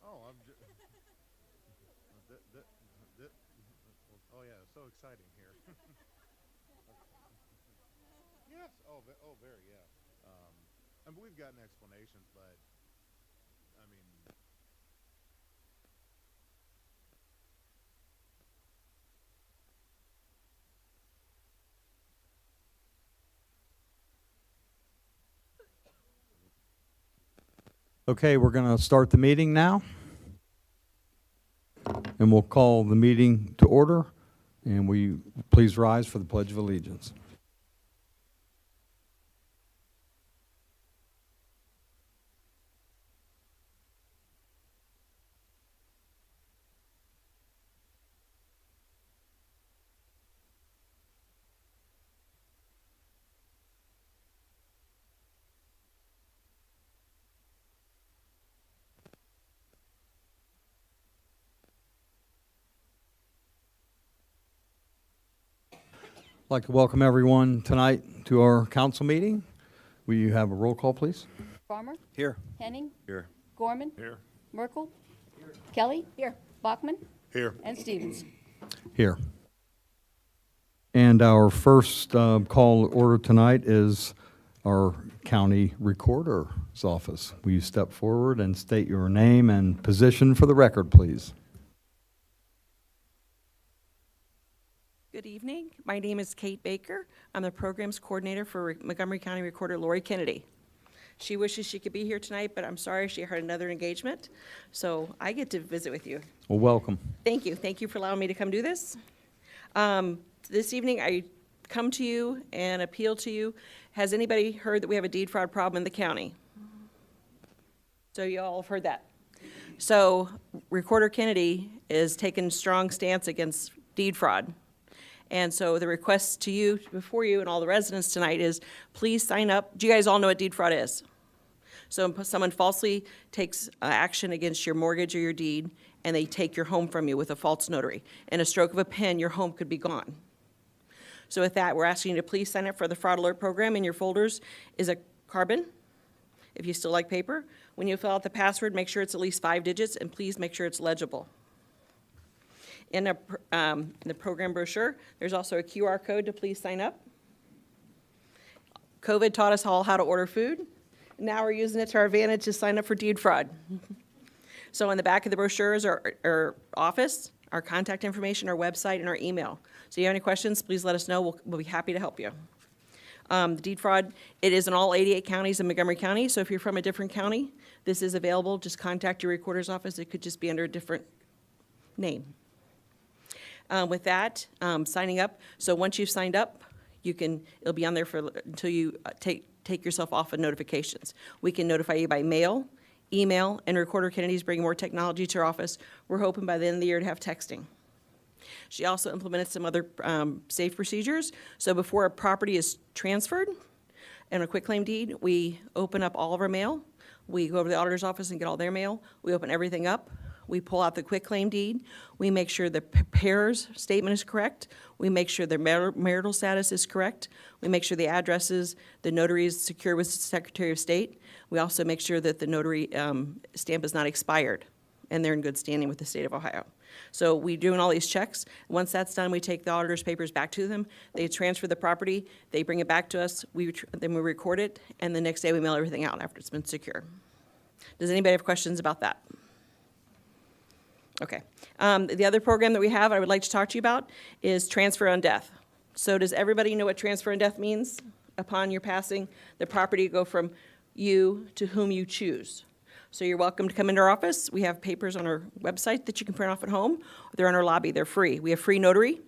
Oh, oh yeah, so exciting here. Yes. Oh, oh, very. Yeah. Um, I mean, we've gotten explanations, but I mean, Okay, we're going to start the meeting now, and we'll call the meeting to order. And will you please rise for the Pledge of Allegiance? I'd like to welcome everyone tonight to our council meeting. Will you have a roll call, please? Farmer, Here. Henning, Here. Gorman, here. Merkel, Kelly, here, Bachman, Here. and Stevens. Here. And our first call to order tonight is our county recorder's office. Will you step forward and state your name and position for the record, please? Good evening. My name is Kate Baker. I'm the programs coordinator for Montgomery County Recorder Lori Kennedy. She wishes she could be here tonight, but I'm sorry she had another engagement. So I get to visit with you. Well, welcome. Thank you. Thank you for allowing me to come do this. This evening, I come to you and appeal to you. Has anybody heard that we have a deed fraud problem in the county? So you all have heard that. So Recorder Kennedy is taking strong stance against deed fraud. And so the request to you, before you and all the residents tonight is, please sign up. Do you guys all know what deed fraud is? So if someone falsely takes action against your mortgage or your deed, and they take your home from you with a false notary. In a stroke of a pen, your home could be gone. So with that, we're asking you to please sign up for the fraud alert program. In your folders is a carbon, if you still like paper. When you fill out the password, make sure it's at least 5 digits, and please make sure it's legible. In the program brochure, there's also a QR code to please sign up. COVID taught us all how to order food. Now we're using it to our advantage to sign up for deed fraud. So in the back of the brochure is our office, our contact information, our website, and our email. So if you have any questions, please let us know. We'll be happy to help you. The deed fraud, it is in all 88 counties in Montgomery County. So if you're from a different county, this is available. Just contact your recorder's office. It could just be under a different name. With that, signing up. So once you've signed up, it'll be on there until you take yourself off of notifications. We can notify you by mail, email, and Recorder Kennedy's bringing more technology to our office. We're hoping by the end of the year to have texting. She also implemented some other safe procedures. So before a property is transferred in a quitclaim deed, we open up all of our mail. We go over to the auditor's office and get all their mail. We open everything up. We pull out the quitclaim deed. We make sure the preparer's statement is correct. We make sure their marital status is correct. We make sure the addresses, the notary is secure with the Secretary of State. We also make sure that the notary stamp is not expired and they're in good standing with the state of Ohio. So we're doing all these checks. Once that's done, we take the auditor's papers back to them. They transfer the property. They bring it back to us. Then we record it, and the next day we mail everything out after it's been secure. Does anybody have questions about that? Okay. The other program that we have I would like to talk to you about is transfer on death. So does everybody know what transfer on death means? Upon your passing, the property go from you to whom you choose. So you're welcome to come into our office. We have papers on our website that you can print off at home. They're in our lobby. They're free. We have free notary.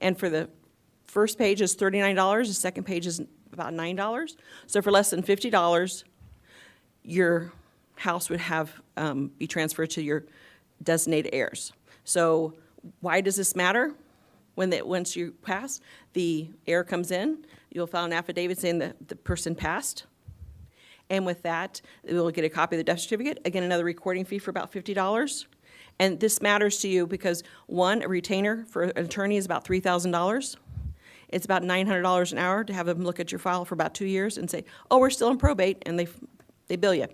And for the first page is $39. The second page is about $9. So for less than $50, your house would have be transferred to your designated heirs. So why does this matter? Once you pass, the heir comes in, you'll file an affidavit saying that the person passed. And with that, we'll get a copy of the death certificate. Again, another recording fee for about $50. And this matters to you because, one, a retainer for an attorney is about $3,000. It's about $900 an hour to have them look at your file for about 2 years and say, oh, we're still in probate, and they bill you.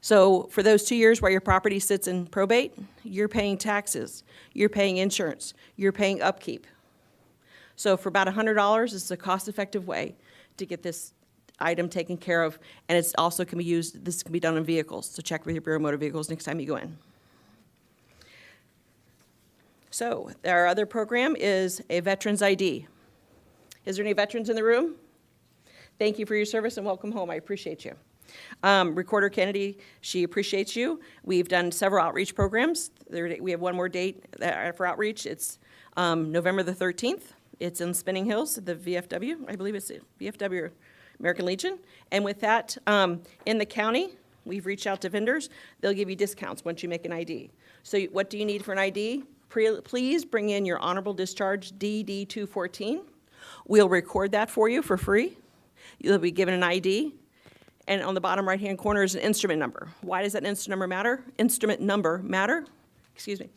So for those 2 years while your property sits in probate, you're paying taxes, you're paying insurance, you're paying upkeep. So for about $100, it's a cost-effective way to get this item taken care of, and it's also can be used, this can be done in vehicles, so check with your Bureau of Motor Vehicles next time you go in. So our other program is a Veterans ID. Is there any veterans in the room? Thank you for your service and welcome home. I appreciate you. Recorder Kennedy, she appreciates you. We've done several outreach programs. We have one more date for outreach. It's November the 13th. It's in Spinning Hills, the VFW. I believe it's VFW, American Legion. And with that, in the county, we've reached out to vendors. They'll give you discounts once you make an ID. So what do you need for an ID? Please bring in your honorable discharge DD-214. We'll record that for you for free. You'll be given an ID. And on the bottom right-hand corner is an instrument number. Why does that instrument number matter? Excuse me.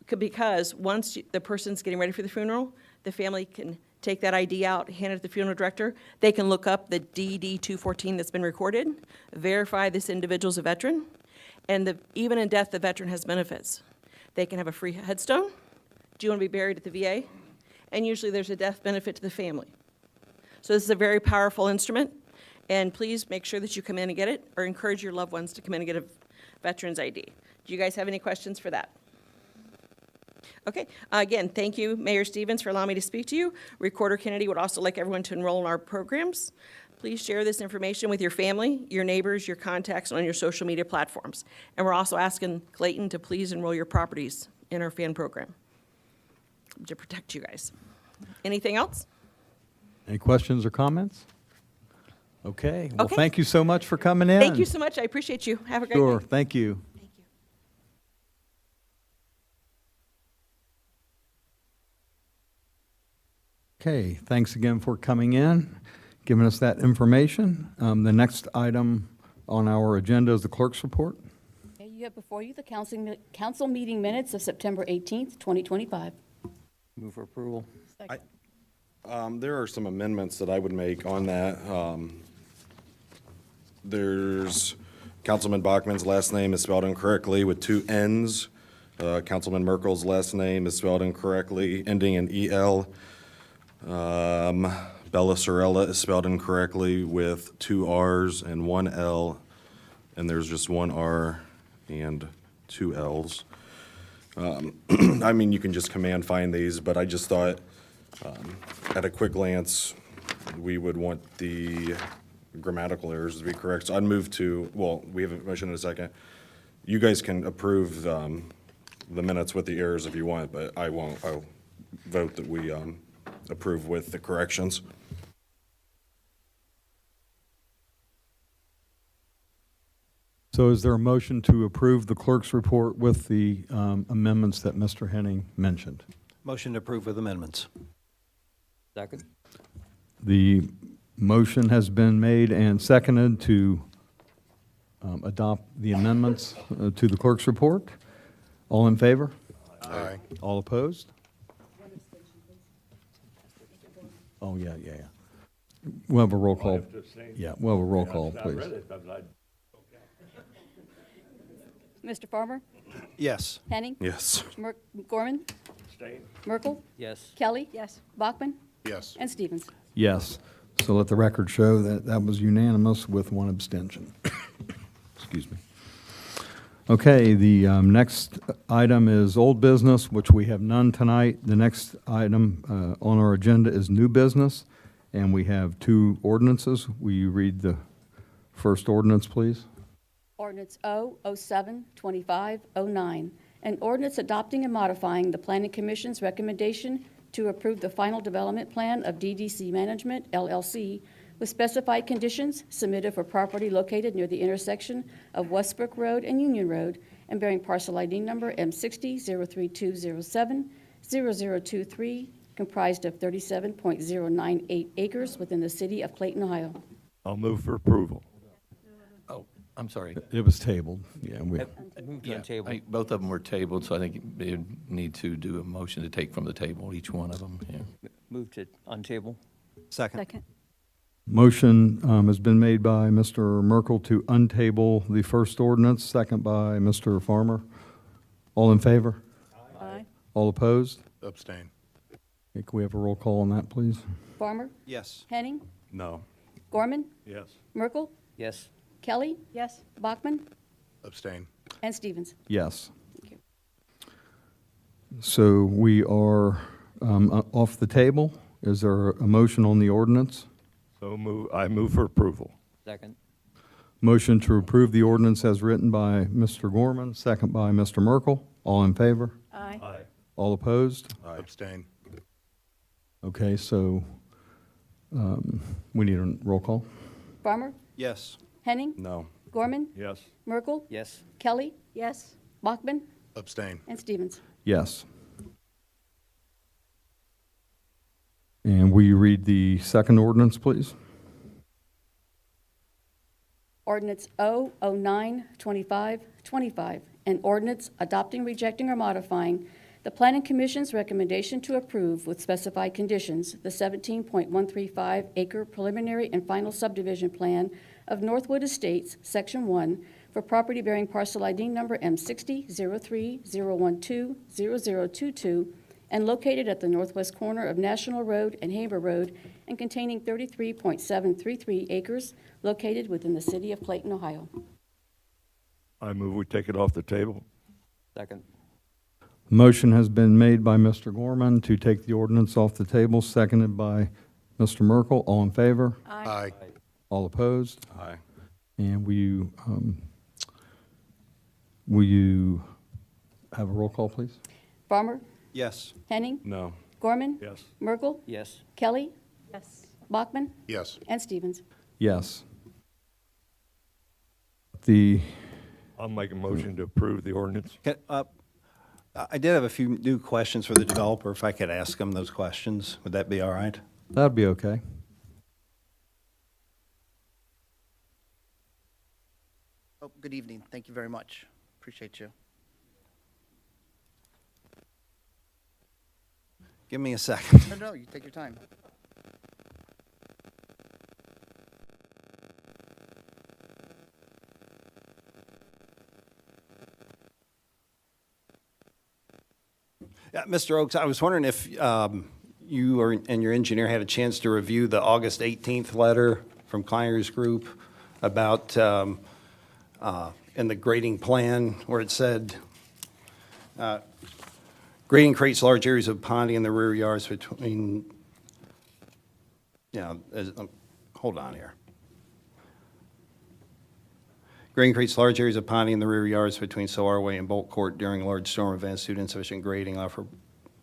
Because once the person's getting ready for the funeral, the family can take that ID out, hand it to the funeral director. They can look up the DD-214 that's been recorded, verify this individual's a veteran, and even in death, the veteran has benefits. They can have a free headstone. Do you want to be buried at the VA? And usually there's a death benefit to the family. So this is a very powerful instrument, and please make sure that you come in and get it, or encourage your loved ones to come in and get a veteran's ID. Do you guys have any questions for that? Okay, again, thank you, Mayor Stevens, for allowing me to speak to you. Recorder Kennedy would also like everyone to enroll in our programs. Please share this information with your family, your neighbors, your contacts, and on your social media platforms. And we're also asking Clayton to please enroll your properties in our fan program to protect you guys. Anything else? Any questions or comments? Okay. Well, Okay. thank you so much for coming in. Thank you so much. I appreciate you. Have a great Sure. night. Thank you. Thank you. Okay, thanks again for coming in, giving us that information. The next item on our agenda is the clerk's report. Okay, you have before you the council meeting minutes of September 18th, 2025. Move for approval. There are some amendments that I would make on that. There's Councilman Bachman's last name is spelled incorrectly with 2 N's. Councilman Merkel's last name is spelled incorrectly, ending in EL. Bella Sorella is spelled incorrectly with 2 R's and 1 L, and there's just 1 R and 2 L's. I mean, you can just command find these, but I just thought, at a quick glance, we would want the grammatical errors to be correct. So I'd move to, well, we have a motion in a second. You guys can approve the minutes with the errors if you want, but I won't. I'll vote that we approve with the corrections. So is there a motion to approve the clerk's report with the amendments that Mr. Henning mentioned? Motion to approve with amendments. Second. The motion has been made and seconded to adopt the amendments to the clerk's report. All in favor? Aye. All opposed? Oh, yeah. We'll have a roll call. Yeah, we'll have a roll call, please. Mr. Farmer? Yes. Henning? Yes. Gorman? Merkel? Yes. Kelly? Yes. Bachman? Yes. And Stevens. Yes. So let the record show that that was unanimous with 1 abstention. Excuse me. Okay, the next item is old business, which we have none tonight. The next item on our agenda is new business, and we have 2 ordinances. Will you read the first ordinance, please? Ordinance O07-2509, an ordinance adopting and modifying the Planning Commission's recommendation to approve the final development plan of DDC Management, LLC, with specified conditions submitted for property located near the intersection of Westbrook Road and Union Road and bearing parcel ID number M60-03207-0023, comprised of 37.098 acres within the city of Clayton, Ohio. I'll move for approval. Oh, I'm sorry. It was tabled. Yeah, Move to table. Both of them were tabled, so I think they need to do a motion to take from the table, each one of them. Yeah. Move to untable. Second. Motion has been made by Mr. Merkel to untable the first ordinance, second by Mr. Farmer. All in favor? Aye. All opposed? Abstain. Okay, can we have a roll call on that, please? Farmer? Yes. Henning? No. Gorman? Yes. Merkel? Yes. Kelly? Yes. Bachman? Abstain. And Stevens. Yes. Thank you. So we are off the table. Is there a motion on the ordinance? I move for approval. Second. Motion to approve the ordinance as written by Mr. Gorman, second by Mr. Merkel. All in favor? Aye. All opposed? Abstain. Okay, so we need a roll call. Farmer? Yes. Henning? No. Gorman? Yes. Merkel? Yes. Kelly? Yes. Bachman? Abstain. And Stevens. Yes. And will you read the second ordinance, please? Ordinance O092525, an ordinance adopting, rejecting, or modifying the Planning Commission's recommendation to approve with specified conditions the 17.135 acre preliminary and final subdivision plan of Northwood Estates, Section 1, for property bearing parcel ID number M60-03-012-0022, and located at the northwest corner of National Road and Haber Road, and containing 33.733 acres, located within the city of Clayton, Ohio. I move we take it off the table. Second. Motion has been made by Mr. Gorman to take the ordinance off the table, seconded by Mr. Merkel. All in favor? Aye. All opposed? Aye. And will you have a roll call, please? Farmer? Yes. Henning? No. Gorman? Yes. Merkel? Yes. Kelly? Yes. Bachman? Yes. And Stevens. Yes. I'll make a motion to approve the ordinance. I did have a few new questions for the developer, if I could ask him those questions. Would that be all right? That'd be okay. Oh, good evening. Thank you very much. Appreciate you. Give me a second. No, you take your time. Yeah, Mr. Oakes, I was wondering if you and your engineer had a chance to review the August 18th letter from Kleiners Group about, in the grading plan, where it said, grading creates large areas of ponding in the rear yards between, hold on here. Grading creates large areas of ponding in the rear yards between Soar Way and Bolt Court during large storm events due to insufficient grading. Offer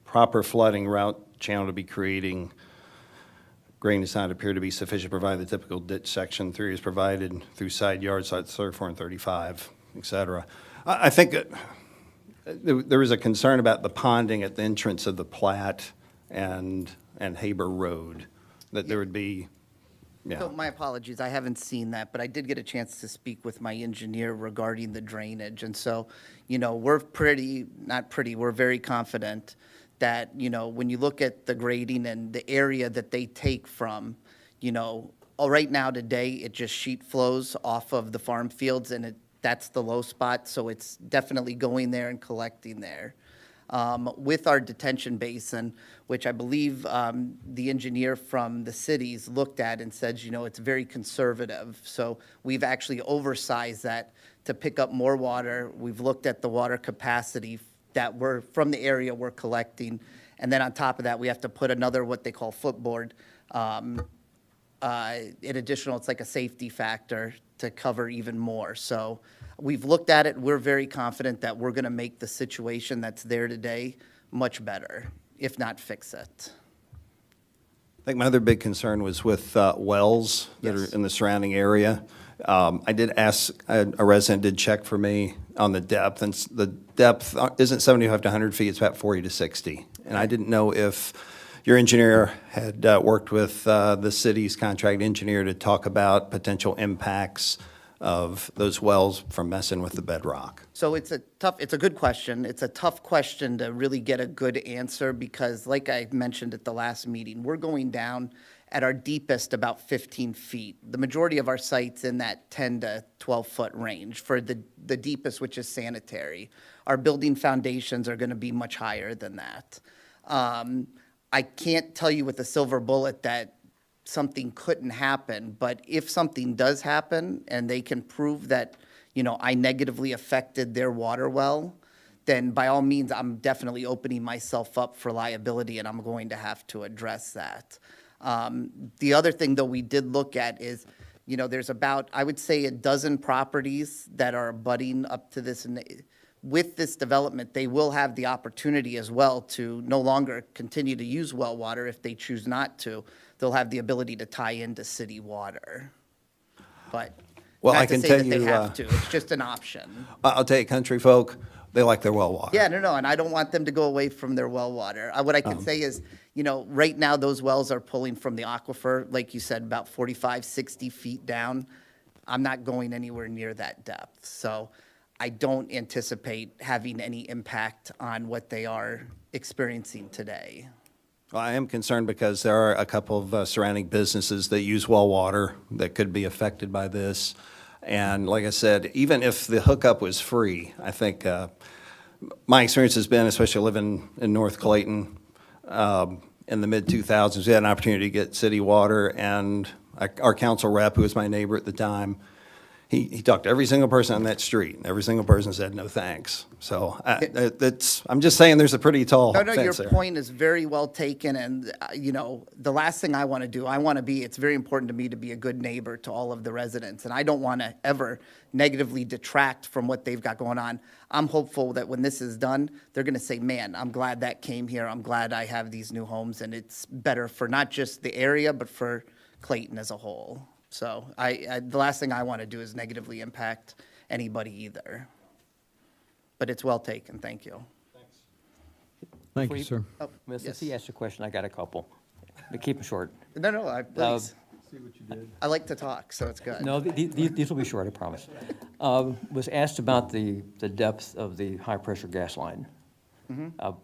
proper flooding route channel to be creating. Grading does not appear to be sufficient to provide the typical ditch section. 3 is provided through side yards, sites 34 and 35, et cetera. I think there is a concern about the ponding at the entrance of the Platte and Haber Road, that there would be, So my apologies, I haven't seen that, but I did get a chance to speak with my engineer regarding the drainage. And so, we're we're very confident that, when you look at the grading and the area that they take from, right now today, it just sheet flows off of the farm fields, and that's the low spot, so it's definitely going there and collecting there. With our detention basin, which I believe the engineer from the cities looked at and said, it's very conservative. So we've actually oversized that to pick up more water. We've looked at the water capacity that we're, from the area we're collecting. And then on top of that, we have to put another, what they call footboard. In additional, it's like a safety factor to cover even more. So we've looked at it. We're very confident that we're going to make the situation that's there today much better, if not fix it. I think my other big concern was with wells that Yes. are in the surrounding area. I did ask, a resident did check for me on the depth, and the depth isn't 75 to 100 feet, it's about 40 to 60. And I didn't know if your engineer had worked with the city's contract engineer to talk about potential impacts of those wells from messing with the bedrock. So it's a good question. It's a tough question to really get a good answer because like I mentioned at the last meeting, we're going down at our deepest about 15 feet. The majority of our sites in that 10 to 12-foot range for the deepest, which is sanitary. Our building foundations are going to be much higher than that. I can't tell you with a silver bullet that something couldn't happen, but if something does happen and they can prove that, I negatively affected their water well, then by all means, I'm definitely opening myself up for liability, and I'm going to have to address that. The other thing, though, we did look at is, there's about, I would say, a dozen properties that are abutting up to this. And with this development, they will have the opportunity as well to no longer continue to use well water if they choose not to. They'll have the ability to tie into city water. But Well, not I to can say tell that they you, have to. It's just an option. I'll tell you, country folk, they like their well water. Yeah, no, and I don't want them to go away from their well water. What I can say is, right now, those wells are pulling from the aquifer, like you said, about 45, 60 feet down. I'm not going anywhere near that depth. So I don't anticipate having any impact on what they are experiencing today. Well, I am concerned because there are a couple of surrounding businesses that use well water that could be affected by this. And like I said, even if the hookup was free, I think my experience has been, especially living in North Clayton, in the mid-2000s, we had an opportunity to get city water, and our council rep, who was my neighbor at the time, he talked to every single person on that street, and every single person said, no thanks. So I'm just saying there's a pretty tall No, fence your there. point is very well taken, and, the last thing I want to do, it's very important to me to be a good neighbor to all of the residents, and I don't want to ever negatively detract from what they've got going on. I'm hopeful that when this is done, they're going to say, man, I'm glad that came here, I'm glad I have these new homes, and it's better for not just the area, but for Clayton as a whole. So the last thing I want to do is negatively impact anybody either. But it's well taken, thank you. Thank Before you, you- sir. Oh, Since yes. he asked a question, I got a couple. But keep them short. No, please. I like to talk, so it's good. No, these will be short, I promise. Was asked about the depth of the high-pressure gas line. You know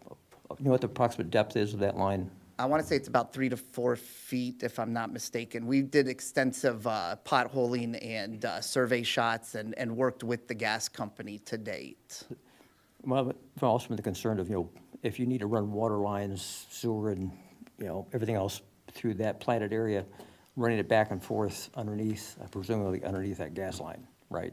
what the approximate depth is of that line? I want to say it's about 3 to 4 feet, if I'm not mistaken. We did extensive potholing and survey shots and worked with the gas company to date. Well, I've also been concerned of, if you need to run water lines, sewer, and, everything else through that platted area, running it back and forth underneath, presumably underneath that gas line, right?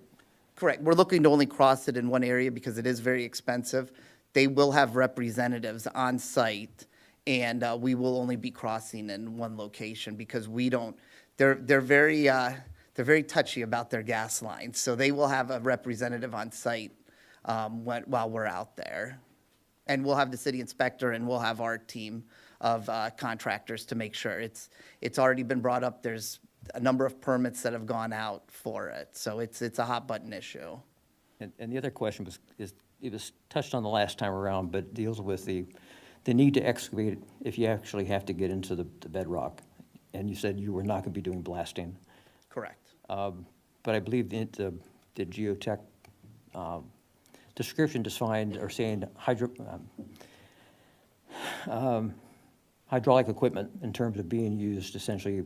Correct. We're looking to only cross it in one area because it is very expensive. They will have representatives on site, and we will only be crossing in one location because we don't. They're very touchy about their gas lines, so they will have a representative on site while we're out there, and we'll have the city inspector and we'll have our team of contractors to make sure it's already been brought up. There's a number of permits that have gone out for it, so it's a hot button issue. And the other question it was touched on the last time around, but deals with the need to excavate if you actually have to get into the bedrock. And you said you were not going to be doing blasting. Correct. But I believe the geotech description defined or saying hydraulic equipment in terms of being used to essentially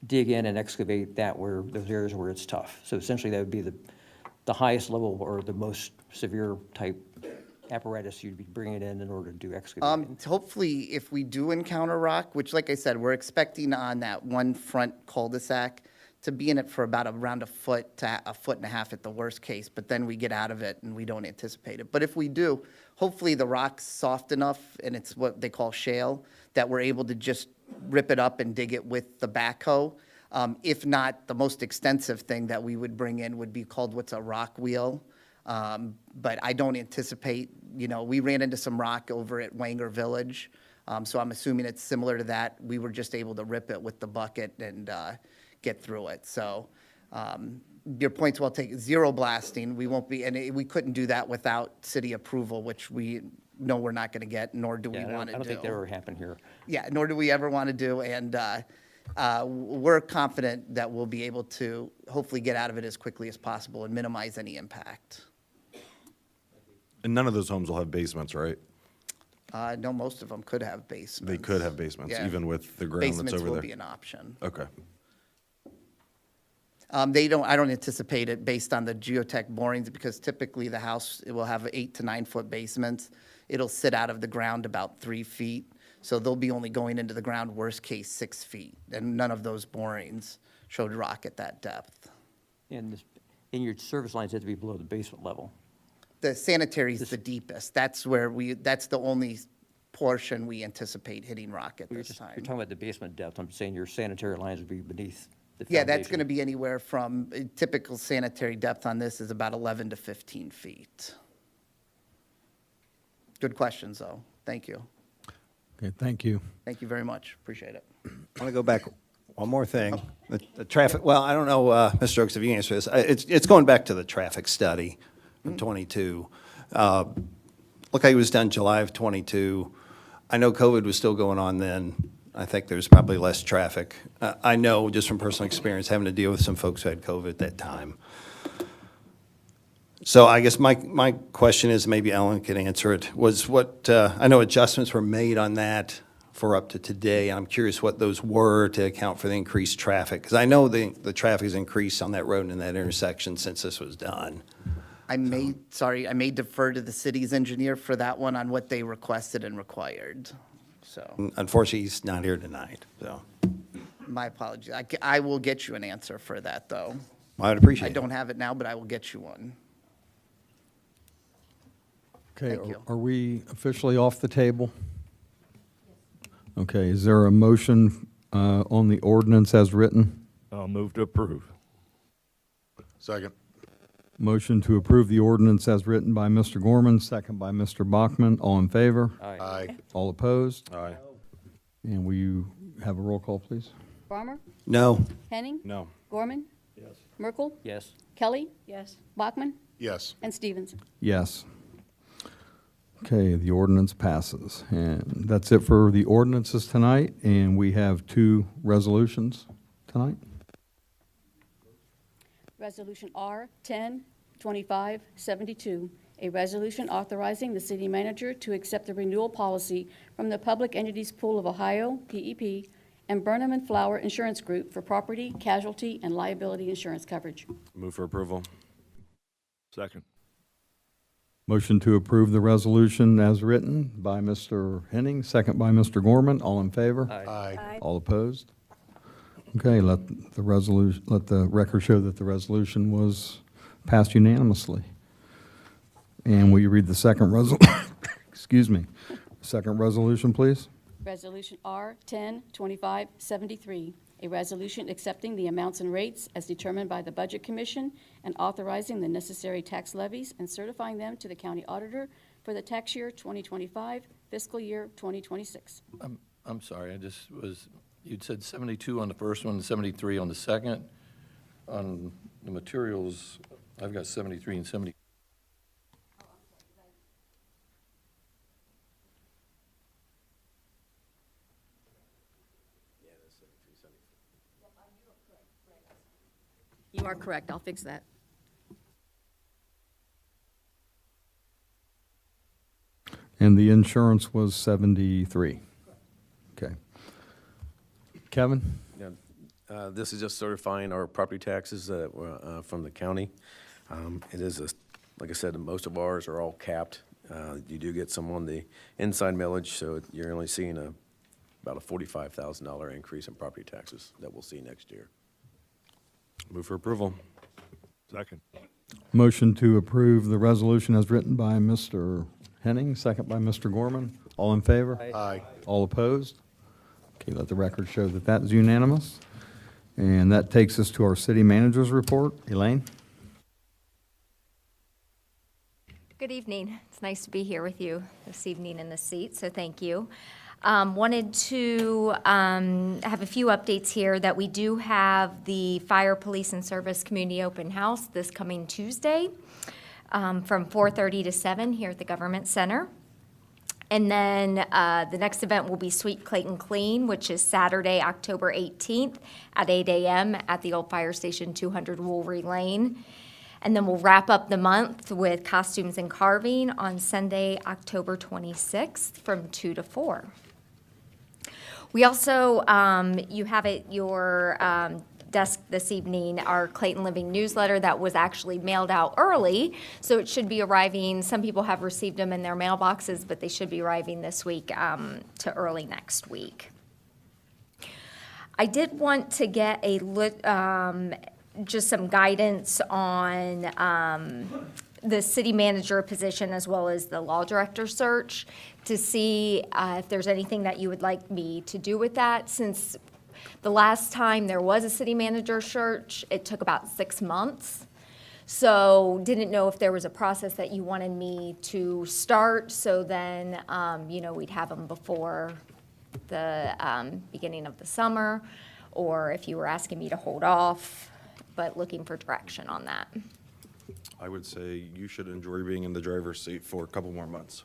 dig in and excavate those areas where it's tough. So essentially that would be the highest level or the most severe type apparatus you'd be bringing in order to do excavating. Hopefully, if we do encounter rock, which, like I said, we're expecting on that one front cul-de-sac to be in it for about around a foot to a foot and a half at the worst case, but then we get out of it and we don't anticipate it. But if we do, hopefully the rock's soft enough, and it's what they call shale, that we're able to just rip it up and dig it with the backhoe. If not, the most extensive thing that we would bring in would be called what's a rock wheel. But I don't anticipate, we ran into some rock over at Wanger Village, so I'm assuming it's similar to that. We were just able to rip it with the bucket and get through it. So your point's well taken. Zero blasting, we won't be, and we couldn't do that without city approval, which we know we're not going to get, nor do we Yeah, want to do. I don't think that ever happened here. Yeah, nor do we ever want to do, and we're confident that we'll be able to hopefully get out of it as quickly as possible and minimize any impact. And none of those homes will have basements, right? No, most of them could have basements. They could have basements, Yeah. even with the ground that's Basements over will be there? an option. Okay. I don't anticipate it based on the geotech borings, because typically the house, it will have 8 to 9 foot basements. It'll sit out of the ground about 3 feet, so they'll be only going into the ground, worst case, 6 feet. And none of those borings showed rock at that depth. And your service lines have to be below the basement level. The sanitary is the deepest. That's that's the only portion we anticipate hitting rock at You're this time. talking about the basement depth. I'm saying your sanitary lines would be beneath the Yeah, that's foundation. going to be anywhere from, typical sanitary depth on this is about 11 to 15 feet. Good questions, though. Thank you. Okay, thank you. Thank you very much. Appreciate it. I want to go back one more thing. The traffic, well, I don't know, Mr. Oaks, if you can answer this. It's going back to the traffic study from '22. Looked like it was done July of '22. I know COVID was still going on then. I think there's probably less traffic. I know, just from personal experience, having to deal with some folks who had COVID at that time. So I guess my question is, maybe Ellen can answer it, was what, I know adjustments were made on that for up to today. I'm curious what those were to account for the increased traffic, because I know the traffic has increased on that road and in that intersection since this was done. I may defer to the city's engineer for that one on what they requested and required. So, Unfortunately, he's not here tonight, so my apologies. I will get you an answer for that, though. I'd appreciate I it. don't have it now, but I will get you one. Okay, Thank you. are we officially off the table? Okay, is there a motion on the ordinance as written? I'll move to approve. Second. Motion to approve the ordinance as written by Mr. Gorman, second by Mr. Bachman. All in favor? Aye. All opposed? Aye. And will you have a roll call, please? Farmer? No. Henning? No. Gorman? Yes. Merkel? Yes. Kelly? Yes. Bachman? Yes. And Stevens? Yes. Okay, the ordinance passes. And that's it for the ordinances tonight, and we have 2 resolutions tonight. Resolution R 10-2572, a resolution authorizing the city manager to accept the renewal policy from the Public Entities Pool of Ohio, PEP, and Burnham and Flower Insurance Group for property, casualty, and liability insurance coverage. Move for approval? Second. Motion to approve the resolution as written by Mr. Henning, second by Mr. Gorman. All in favor? Aye. All opposed? Okay, let the record show that the resolution was passed unanimously. And will you read the second excuse me, second resolution, please? Resolution R 10-2573, a resolution accepting the amounts and rates as determined by the Budget Commission and authorizing the necessary tax levies and certifying them to the county auditor for the tax year 2025, fiscal year 2026. I'm sorry, you'd said 72 on the first one, 73 on the second. On the materials, I've got 73 and 70. You are correct. I'll fix that. And the insurance was 73. Okay. Kevin? Yeah, this is just certifying our property taxes from the county. It is, like I said, most of ours are all capped. You do get some on the inside millage, so you're only seeing about a $45,000 increase in property taxes that we'll see next year. Move for approval? Second. Motion to approve the resolution as written by Mr. Henning, second by Mr. Gorman. All in favor? Aye. All opposed? Okay, let the record show that that is unanimous. And that takes us to our city manager's report. Elaine? Good evening. It's nice to be here with you this evening in the seat, so thank you. Wanted to have a few updates here that we do have the Fire, Police, and Service Community Open House this coming Tuesday from 4:30 to 7 here at the Government Center. And then the next event will be Sweet Clayton Clean, which is Saturday, October 18th at 8 a.m. at the old fire station, 200 Woolry Lane. And then we'll wrap up the month with costumes and carving on Sunday, October 26th from 2 to 4. We also, you have at your desk this evening, our Clayton Living newsletter that was actually mailed out early, so it should be arriving, some people have received them in their mailboxes, but they should be arriving this week to early next week. I did want to get just some guidance on the city manager position as well as the law director search to see if there's anything that you would like me to do with that. Since the last time there was a city manager search, it took about 6 months. So didn't know if there was a process that you wanted me to start, so then, we'd have them before the beginning of the summer, or if you were asking me to hold off, but looking for direction on that. I would say you should enjoy being in the driver's seat for a couple more months.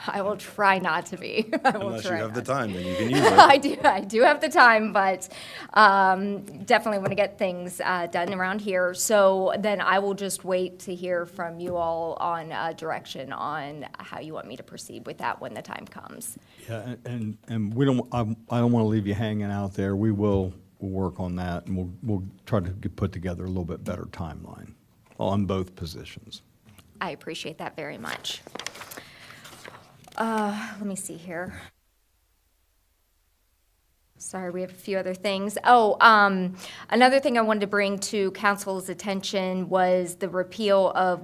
I will try not to be. I will Unless you try have the not to. time, then you can use it. I do have the time, but definitely want to get things done around here. So then I will just wait to hear from you all on direction on how you want me to proceed with that when the time comes. Yeah, and we don't, I don't want to leave you hanging out there. We'll work on that, and we'll try to put together a little bit better timeline on both positions. I appreciate that very much. Let me see here. Sorry, we have a few other things. Another thing I wanted to bring to council's attention was the repeal of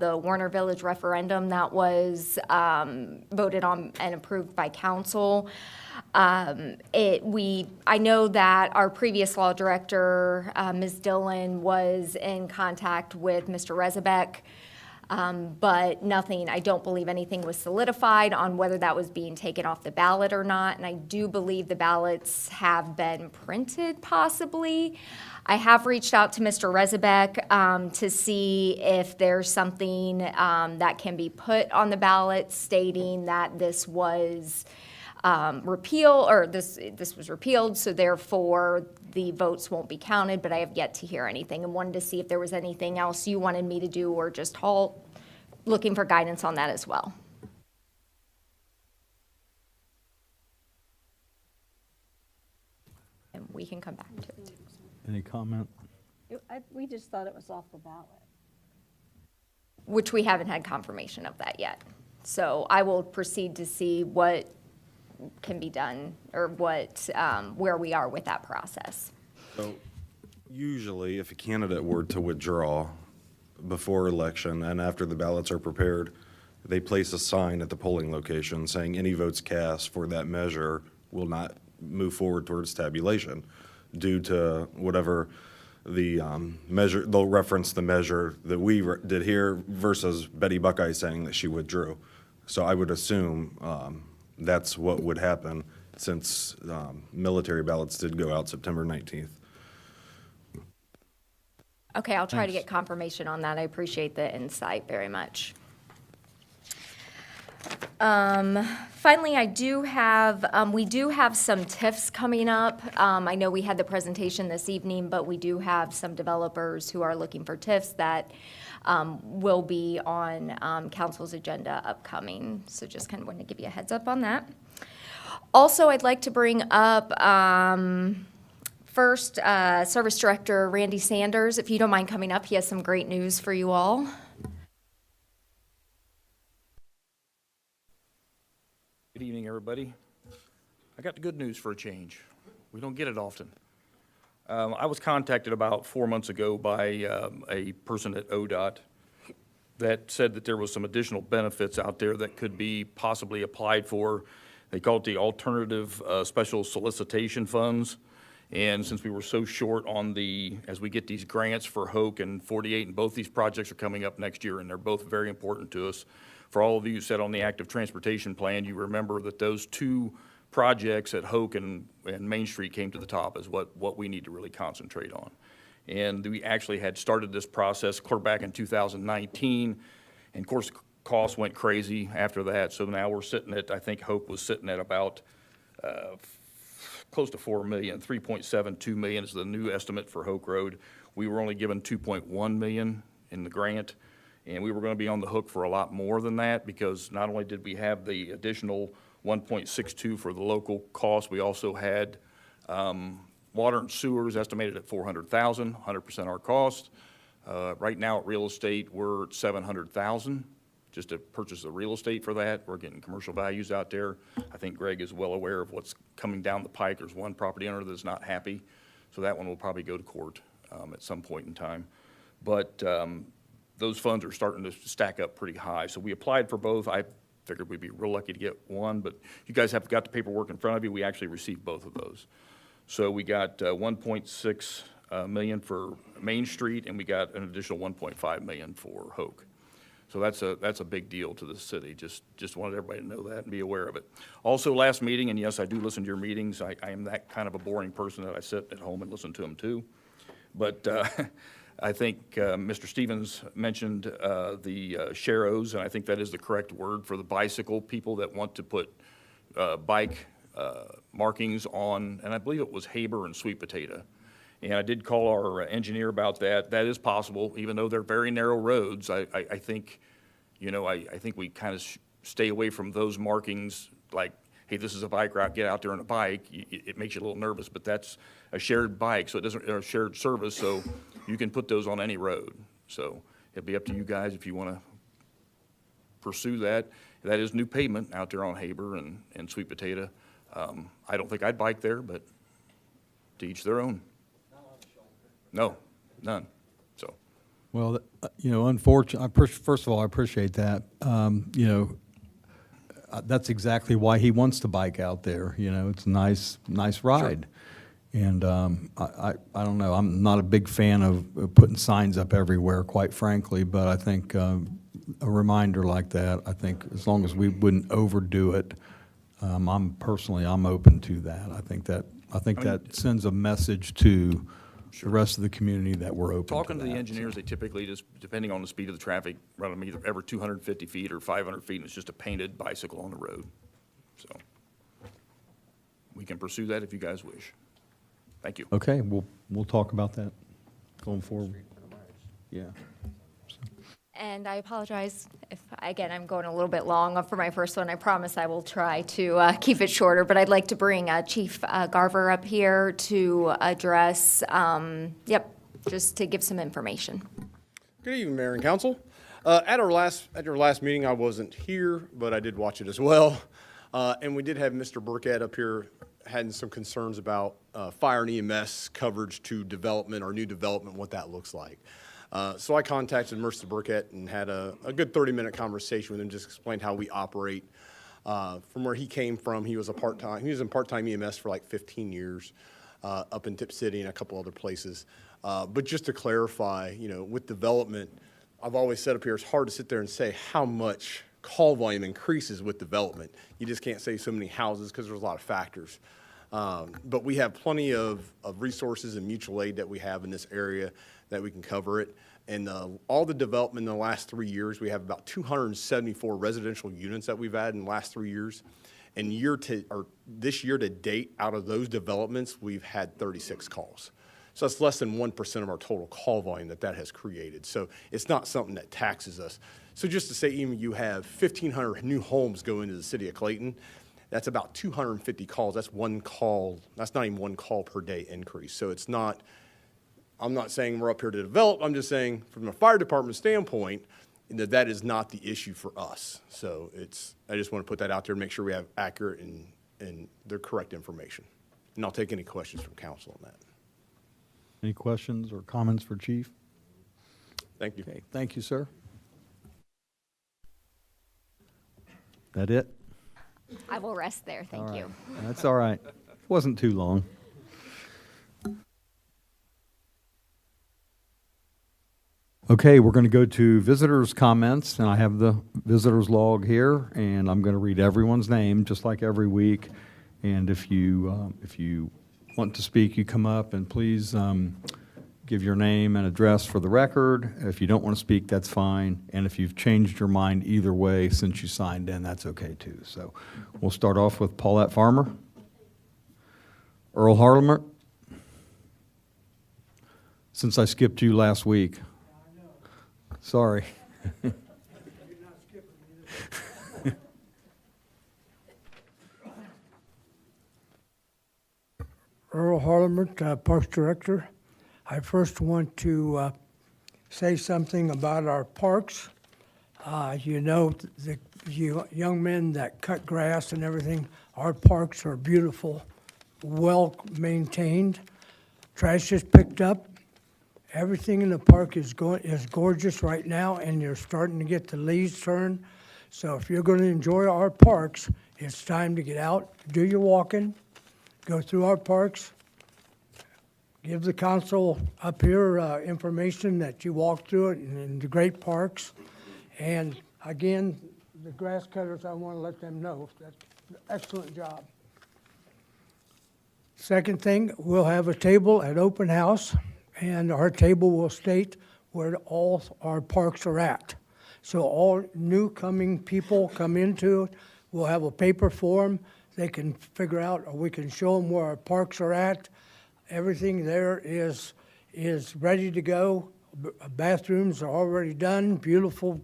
the Warner Village referendum that was voted on and approved by council. I know that our previous law director, Ms. Dillon, was in contact with Mr. Rezebek. But nothing, I don't believe anything was solidified on whether that was being taken off the ballot or not. And I do believe the ballots have been printed, possibly. I have reached out to Mr. Rezebek to see if there's something that can be put on the ballot stating that this was this was repealed, so therefore the votes won't be counted, but I have yet to hear anything and wanted to see if there was anything else you wanted me to do or just halt. Looking for guidance on that as well. And we can come back to it. Any comment? We just thought it was off the ballot. Which we haven't had confirmation of that yet. So I will proceed to see what can be done or where we are with that process. So usually, if a candidate were to withdraw before election and after the ballots are prepared, they place a sign at the polling location saying any votes cast for that measure will not move forward towards tabulation due to whatever the measure, they'll reference the measure that we did here versus Betty Buckeye saying that she withdrew. So I would assume that's what would happen since military ballots did go out September 19th. Okay, I'll try to get confirmation on that. I appreciate the insight very much. Finally, we do have some TIFs coming up. I know we had the presentation this evening, but we do have some developers who are looking for TIFs that will be on council's agenda upcoming. So just kind of wanted to give you a heads up on that. Also, I'd like to bring up first, Service Director Randy Sanders, if you don't mind coming up, he has some great news for you all. Good evening, everybody. I got the good news for a change. We don't get it often. I was contacted about 4 months ago by a person at ODOT that said that there was some additional benefits out there that could be possibly applied for. They call it the Alternative Special Solicitation Funds. And since we were so short on as we get these grants for Hoke and 48, and both these projects are coming up next year, and they're both very important to us. For all of you who sat on the active transportation plan, you remember that those two projects at Hoke and Main Street came to the top as what we need to really concentrate on. And we actually had started this process clear back in 2019, and of course, costs went crazy after that. So now we're sitting at, I think Hoke was sitting at about close to 4 million. 3.72 million is the new estimate for Hoke Road. We were only given 2.1 million in the grant, and we were going to be on the hook for a lot more than that, because not only did we have the additional 1.62 for the local cost, we also had water and sewers estimated at 400,000, 100% our cost. Right now at real estate, we're at 700,000 just to purchase the real estate for that. We're getting commercial values out there. I think Greg is well aware of what's coming down the pike. There's one property owner that's not happy, so that one will probably go to court at some point in time. But those funds are starting to stack up pretty high. So we applied for both. I figured we'd be real lucky to get one, but you guys have got the paperwork in front of you. We actually received both of those. So we got 1.6 million for Main Street, and we got an additional 1.5 million for Hoke. So that's a big deal to the city. Just wanted everybody to know that and be aware of it. Also, last meeting, and yes, I do listen to your meetings. I am that kind of a boring person that I sit at home and listen to them too. But I think Mr. Stevens mentioned the sharrows, and I think that is the correct word for the bicycle people that want to put bike markings on, and I believe it was Haber and Sweet Potato. And I did call our engineer about that. That is possible, even though they're very narrow roads. I think, you know, I think we kind of stay away from those markings like, hey, this is a bike route, get out there on a bike. It makes you a little nervous, but that's a shared bike, so it doesn't, or a shared service, so you can put those on any road. So it'll be up to you guys if you want to pursue that. That is new pavement out there on Haber and Sweet Potato. I don't think I'd bike there, but to each their own. No, none, so. Well, you know, unfortunately, first of all, I appreciate that. You know, that's exactly why he wants to bike out there. You know, it's a nice ride. Sure. And I don't know, I'm not a big fan of putting signs up everywhere, quite frankly, but I think a reminder like that, I think as long as we wouldn't overdo it, I'm open to that. I think that sends a message to the rest of the community that we're open to Talking to the that, engineers, they typically just, depending on the speed of the traffic, run them either every 250 feet or 500 feet, and it's just a painted bicycle on the road. So we can pursue that if you guys wish. Thank you. Okay, we'll talk about that going forward. Yeah. And I apologize if, again, I'm going a little bit long for my first one. I promise I will try to keep it shorter, but I'd like to bring Chief Garver up here to address, just to give some information. Good evening, Mayor and Council. At your last meeting, I wasn't here, but I did watch it as well. And we did have Mr. Burkett up here had some concerns about fire and EMS coverage to development or new development, what that looks like. So I contacted Mr. Burkett and had a good 30-minute conversation with him, just explained how we operate. From where he came from, he was in part-time EMS for like 15 years, up in Tip City and a couple other places. But just to clarify, you know, with development, I've always said up here, it's hard to sit there and say how much call volume increases with development. You just can't say so many houses because there's a lot of factors. But we have plenty of resources and mutual aid that we have in this area that we can cover it. And all the development in the last 3 years, we have about 274 residential units that we've added in the last 3 years. And this year to date, out of those developments, we've had 36 calls. So that's less than 1% of our total call volume that has created. So it's not something that taxes us. So just to say, even you have 1,500 new homes go into the city of Clayton, that's about 250 calls. That's one call. That's not even one call per day increase. So it's not, I'm not saying we're up here to develop. I'm just saying from a fire department standpoint, that is not the issue for us. So I just want to put that out there and make sure we have accurate and the correct information. And I'll take any questions from council on that. Any questions or comments for Chief? Thank you. Okay, thank you, sir. That it? I will rest there, thank you. That's all right. Wasn't too long. Okay, we're going to go to visitors' comments, and I have the visitors log here, and I'm going to read everyone's name, just like every week. And if you want to speak, you come up, and please give your name and address for the record. If you don't want to speak, that's fine. And if you've changed your mind either way since you signed in, that's okay too. So we'll start off with Paulette Farmer. Earl Harlemer? Since I skipped you last week. Sorry. Earl Harlemer, Parks Director. I first want to say something about our parks. You know, the young men that cut grass and everything, our parks are beautiful, well-maintained. Trash is picked up. Everything in the park is gorgeous right now, and you're starting to get the leaves turn. So if you're going to enjoy our parks, it's time to get out, do your walking, go through our parks, give the council up here information that you walk through it in the great parks. And again, the grass cutters, I want to let them know that's an excellent job. Second thing, we'll have a table at open house, and our table will state where all our parks are at. So all new coming people come into it, we'll have a paper form. They can figure out, or we can show them where our parks are at. Everything there is ready to go. Bathrooms are already done, beautiful.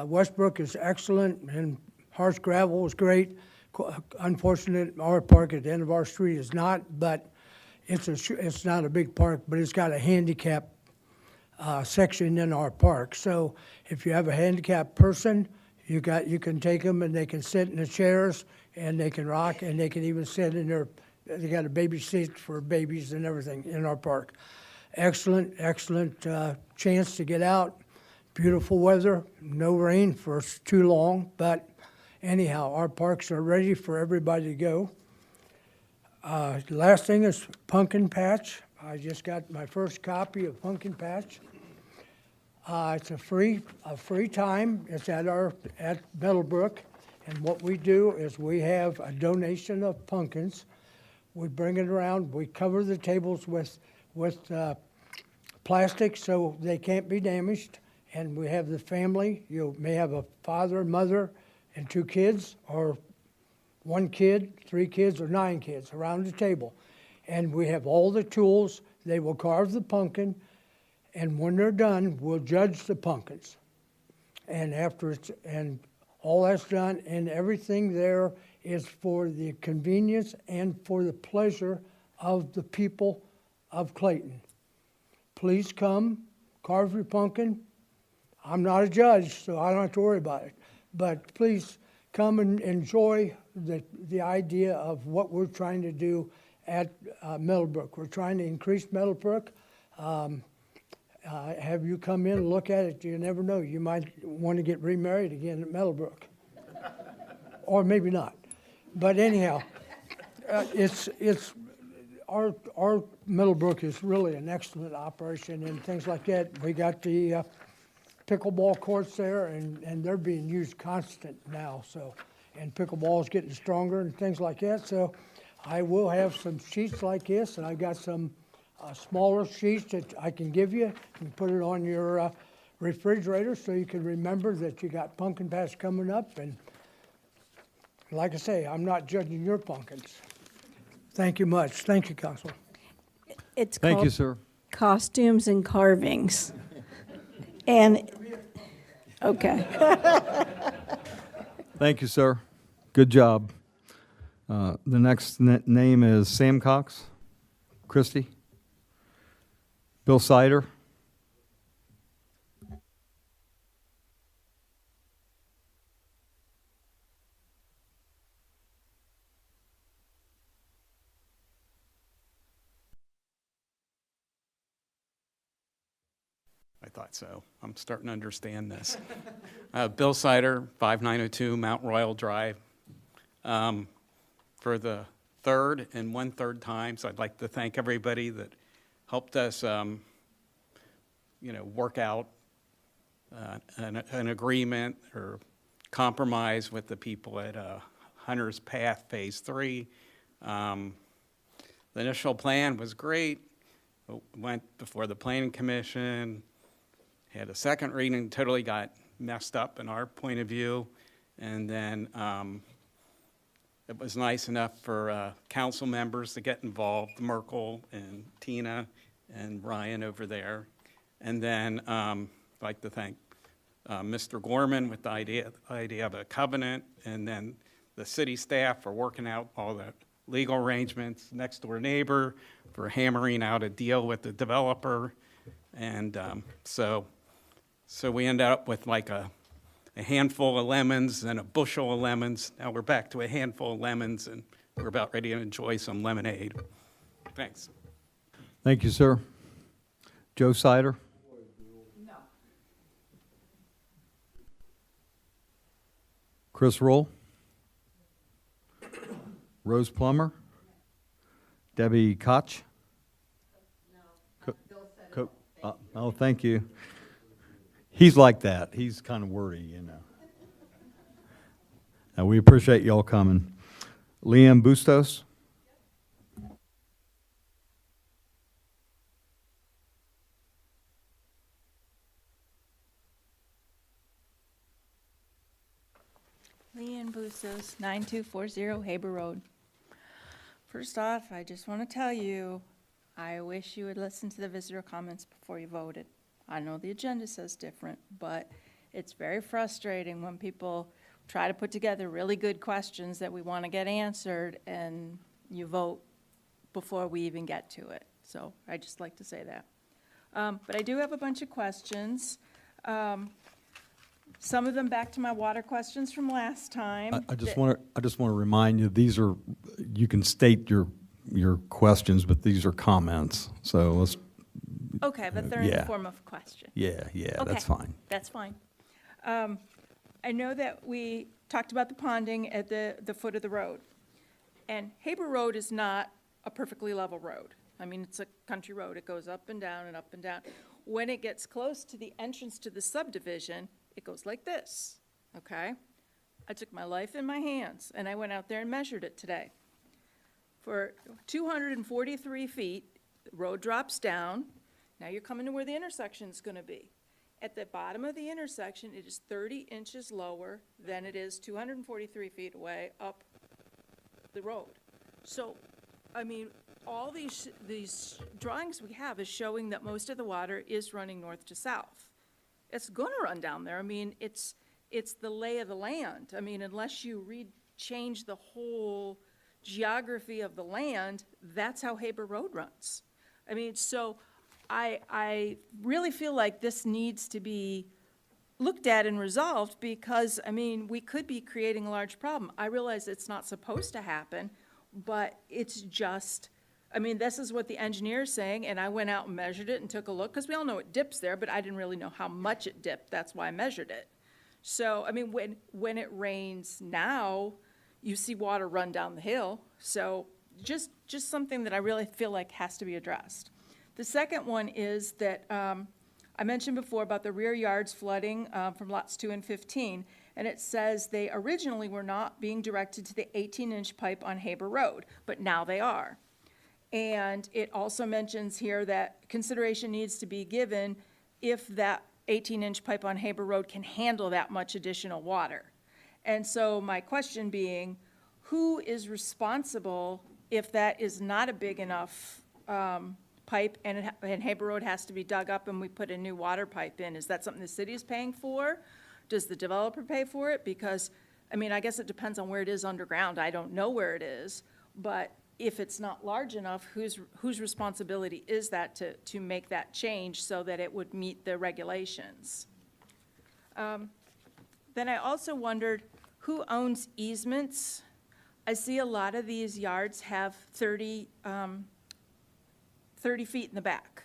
Westbrook is excellent, and Harsh Gravel is great. Unfortunate, our park at the end of our street is not, but it's not a big park, but it's got a handicap section in our park. So if you have a handicapped person, you can take them and they can sit in the chairs and they can rock and they can even sit in their, they got a baby seat for babies and everything in our park. Excellent chance to get out. Beautiful weather, no rain for too long, but anyhow, our parks are ready for everybody to go. The last thing is Pumpkin Patch. I just got my first copy of Pumpkin Patch. It's a free time. It's at Meadowbrook, and what we do is we have a donation of pumpkins. We bring it around. We cover the tables with plastic so they can't be damaged. And we have the family. You may have a father, mother, and 2 kids, or 1 kid, 3 kids, or 9 kids around the table. And we have all the tools. They will carve the pumpkin, and when they're done, we'll judge the pumpkins. And and all that's done, and everything there is for the convenience and for the pleasure of the people of Clayton. Please come, carve your pumpkin. I'm not a judge, so I don't have to worry about it. But please come and enjoy the idea of what we're trying to do at Meadowbrook. We're trying to increase Meadowbrook. Have you come in and look at it? You never know. You might want to get remarried again at Meadowbrook. Or maybe not. But anyhow, our Meadowbrook is really an excellent operation and things like that. We got the pickleball courts there, and they're being used constant now. So, and pickleball is getting stronger and things like that. So, I will have some sheets like this, and I got some smaller sheets that I can give you and put it on your refrigerator so you can remember that you got Pumpkin Patch coming up. And like I say, I'm not judging your pumpkins. Thank you much. Thank you, Council. It's Thank called you, sir. Costumes and Carvings. And, okay. Thank you, sir. Good job. The next name is Sam Cox. Christie. Bill Sider. I thought so. I'm starting to understand this. Bill Sider, 5902 Mount Royal Drive. For the third and 1/3 time, so I'd like to thank everybody that helped us, work out an agreement or compromise with the people at Hunter's Path Phase 3. The initial plan was great. It went before the Planning Commission, had a second reading, totally got messed up in our point of view, and then it was nice enough for council members to get involved, Merkel and Tina and Ryan over there. And then I'd like to thank Mr. Gorman with the idea of a covenant, and then the city staff for working out all the legal arrangements, next door neighbor for hammering out a deal with the developer. And so we end up with like a handful of lemons and a bushel of lemons. Now we're back to a handful of lemons, and we're about ready to enjoy some lemonade. Thanks. Thank you, sir. Joe Sider? No. Chris Roll? Rose Plummer? Debbie Koch? Oh, thank you. He's like that. He's kind of wordy, you know. And we appreciate y'all coming. Liam Bustos? Leanne Bustos, 9240 Haber Road. First off, I just want to tell you, I wish you would listen to the visitor comments before you voted. I know the agenda says different, but it's very frustrating when people try to put together really good questions that we want to get answered, and you vote before we even get to it. So I just like to say that. But I do have a bunch of questions. Some of them back to my water questions from last time. I just want to remind you, these are, you can state your questions, but these are comments. So let's. Okay, but they're in the yeah. form of a question. Yeah, Okay, that's fine. That's fine. I know that we talked about the ponding at the foot of the road. And Haber Road is not a perfectly level road. I mean, it's a country road. It goes up and down and up and down. When it gets close to the entrance to the subdivision, it goes like this, okay? I took my life in my hands, and I went out there and measured it today. For 243 feet, the road drops down. Now you're coming to where the intersection's gonna be. At the bottom of the intersection, it is 30 inches lower than it is 243 feet away up the road. So, I mean, all these drawings we have is showing that most of the water is running north to south. It's gonna run down there. I mean, it's the lay of the land. I mean, unless you change the whole geography of the land, that's how Haber Road runs. I mean, so I really feel like this needs to be looked at and resolved because, I mean, we could be creating a large problem. I realize it's not supposed to happen, but it's just, I mean, this is what the engineer is saying, and I went out and measured it and took a look, because we all know it dips there, but I didn't really know how much it dipped. That's why I measured it. So, I mean, when it rains now, you see water run down the hill. So just something that I really feel like has to be addressed. The second one is that I mentioned before about the rear yards flooding from lots 2 and 15, and it says they originally were not being directed to the 18-inch pipe on Haber Road, but now they are. And it also mentions here that consideration needs to be given if that 18-inch pipe on Haber Road can handle that much additional water. And so my question being, who is responsible if that is not a big enough pipe and Haber Road has to be dug up and we put a new water pipe in? Is that something the city is paying for? Does the developer pay for it? Because, I mean, I guess it depends on where it is underground. I don't know where it is, but if it's not large enough, whose responsibility is that to make that change so that it would meet the regulations? Then I also wondered, who owns easements? I see a lot of these yards have 30 feet in the back,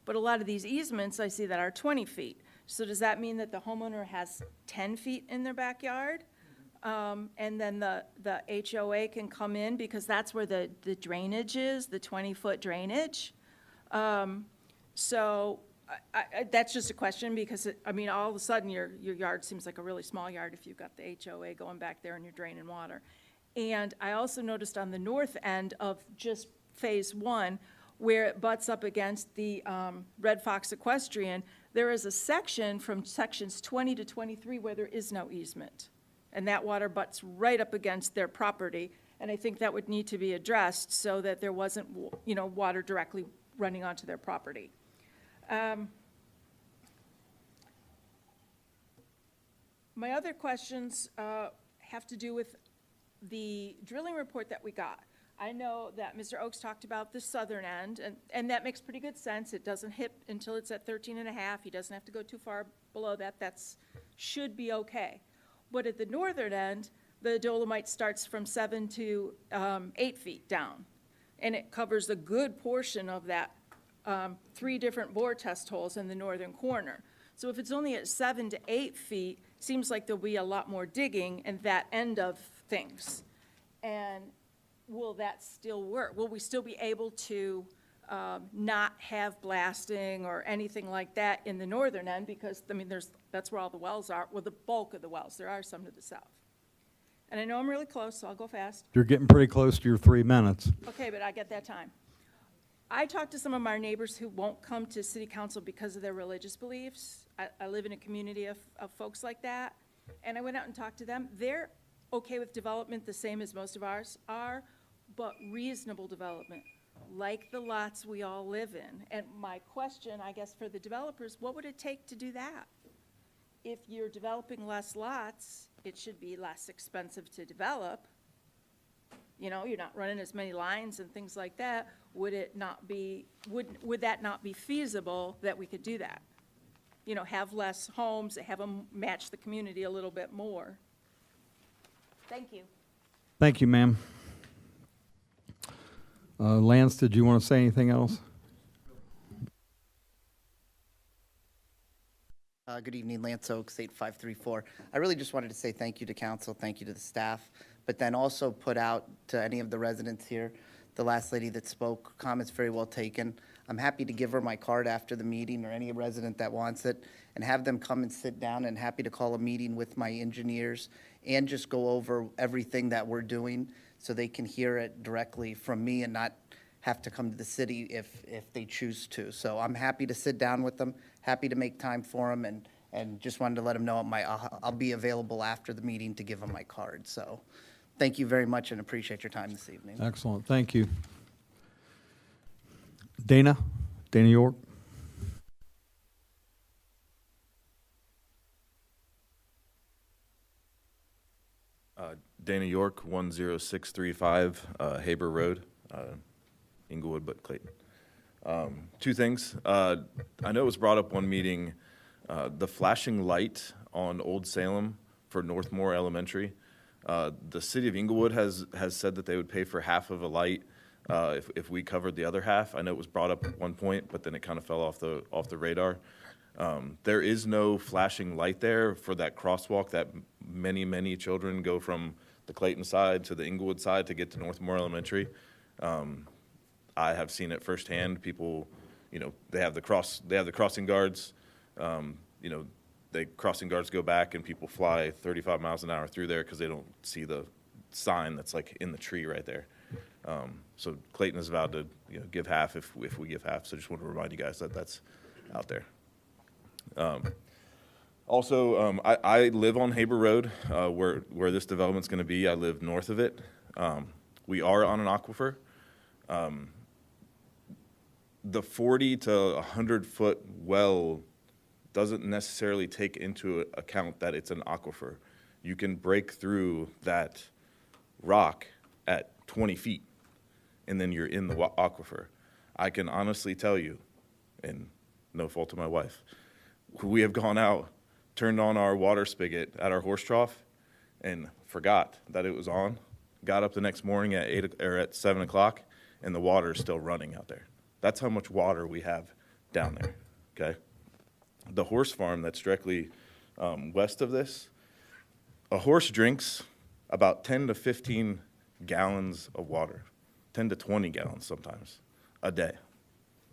but a lot of these easements I see that are 20 feet. So does that mean that the homeowner has 10 feet in their backyard? And then the HOA can come in because that's where the drainage is, the 20-foot drainage. So that's just a question because, I mean, all of a sudden your yard seems like a really small yard if you've got the HOA going back there and you're draining water. And I also noticed on the north end of just Phase 1, where it butts up against the Red Fox Equestrian, there is a section from sections 20 to 23 where there is no easement. and that water butts right up against their property. And I think that would need to be addressed so that there wasn't, water directly running onto their property. My other questions have to do with the drilling report that we got. I know that Mr. Oakes talked about the southern end, and that makes pretty good sense. It doesn't hit until it's at 13.5. He doesn't have to go too far below that. Should be okay. But at the northern end, the dolomite starts from 7 to 8 feet down, and it covers a good portion of that 3 different bore test holes in the northern corner. So if it's only at 7 to 8 feet, seems like there'll be a lot more digging in that end of things. And will that still work? Will we still be able to not have blasting or anything like that in the northern end? Because, I mean, that's where all the wells are, well, the bulk of the wells. There are some to the south. And I know I'm really close, so I'll go fast. You're getting pretty close to your 3 minutes. Okay, but I get that time. I talked to some of my neighbors who won't come to city council because of their religious beliefs. I live in a community of folks like that, and I went out and talked to them. They're okay with development the same as most of ours are, but reasonable development, like the lots we all live in. And my question, I guess, for the developers, what would it take to do that? If you're developing less lots, it should be less expensive to develop. You're not running as many lines and things like that. Would it not be, would that not be feasible that we could do that? Have less homes, have them match the community a little bit more. Thank you. Thank you, ma'am. Lance, did you want to say anything else? Good evening, Lance Oaks, 8534. I really just wanted to say thank you to council, thank you to the staff, but then also put out to any of the residents here, the last lady that spoke, comments very well taken. I'm happy to give her my card after the meeting, or any resident that wants it, and have them come and sit down, and happy to call a meeting with my engineers and just go over everything that we're doing so they can hear it directly from me and not have to come to the city if they choose to. So I'm happy to sit down with them, happy to make time for them, and just wanted to let them know I'll be available after the meeting to give them my card. So thank you very much and appreciate your time this evening. Excellent, thank you. Dana York. Dana York, 10635 Haber Road, Inglewood, but Clayton. 2 things. I know it was brought up one meeting, the flashing light on Old Salem for Northmore Elementary. The city of Inglewood has said that they would pay for half of a light if we covered the other half. I know it was brought up at one point, but then it kind of fell off the radar. There is no flashing light there for that crosswalk that many children go from the Clayton side to the Inglewood side to get to Northmore Elementary. I have seen it firsthand. People, they have the crossing guards. The crossing guards go back and people fly 35 miles an hour through there because they don't see the sign that's like in the tree right there. So Clayton is vowed to give half if we give half. So just want to remind you guys that that's out there. Also, I live on Haber Road, where this development's going to be. I live north of it. We are on an aquifer. The 40 to 100-foot well doesn't necessarily take into account that it's an aquifer. You can break through that rock at 20 feet, and then you're in the aquifer. I can honestly tell you, and no fault of my wife, we have gone out, turned on our water spigot at our horse trough, and forgot that it was on. Got up the next morning at 7 o'clock, and the water is still running out there. That's how much water we have down there. Okay. The horse farm that's directly west of this, a horse drinks about 10 to 15 gallons of water, 10 to 20 gallons sometimes a day.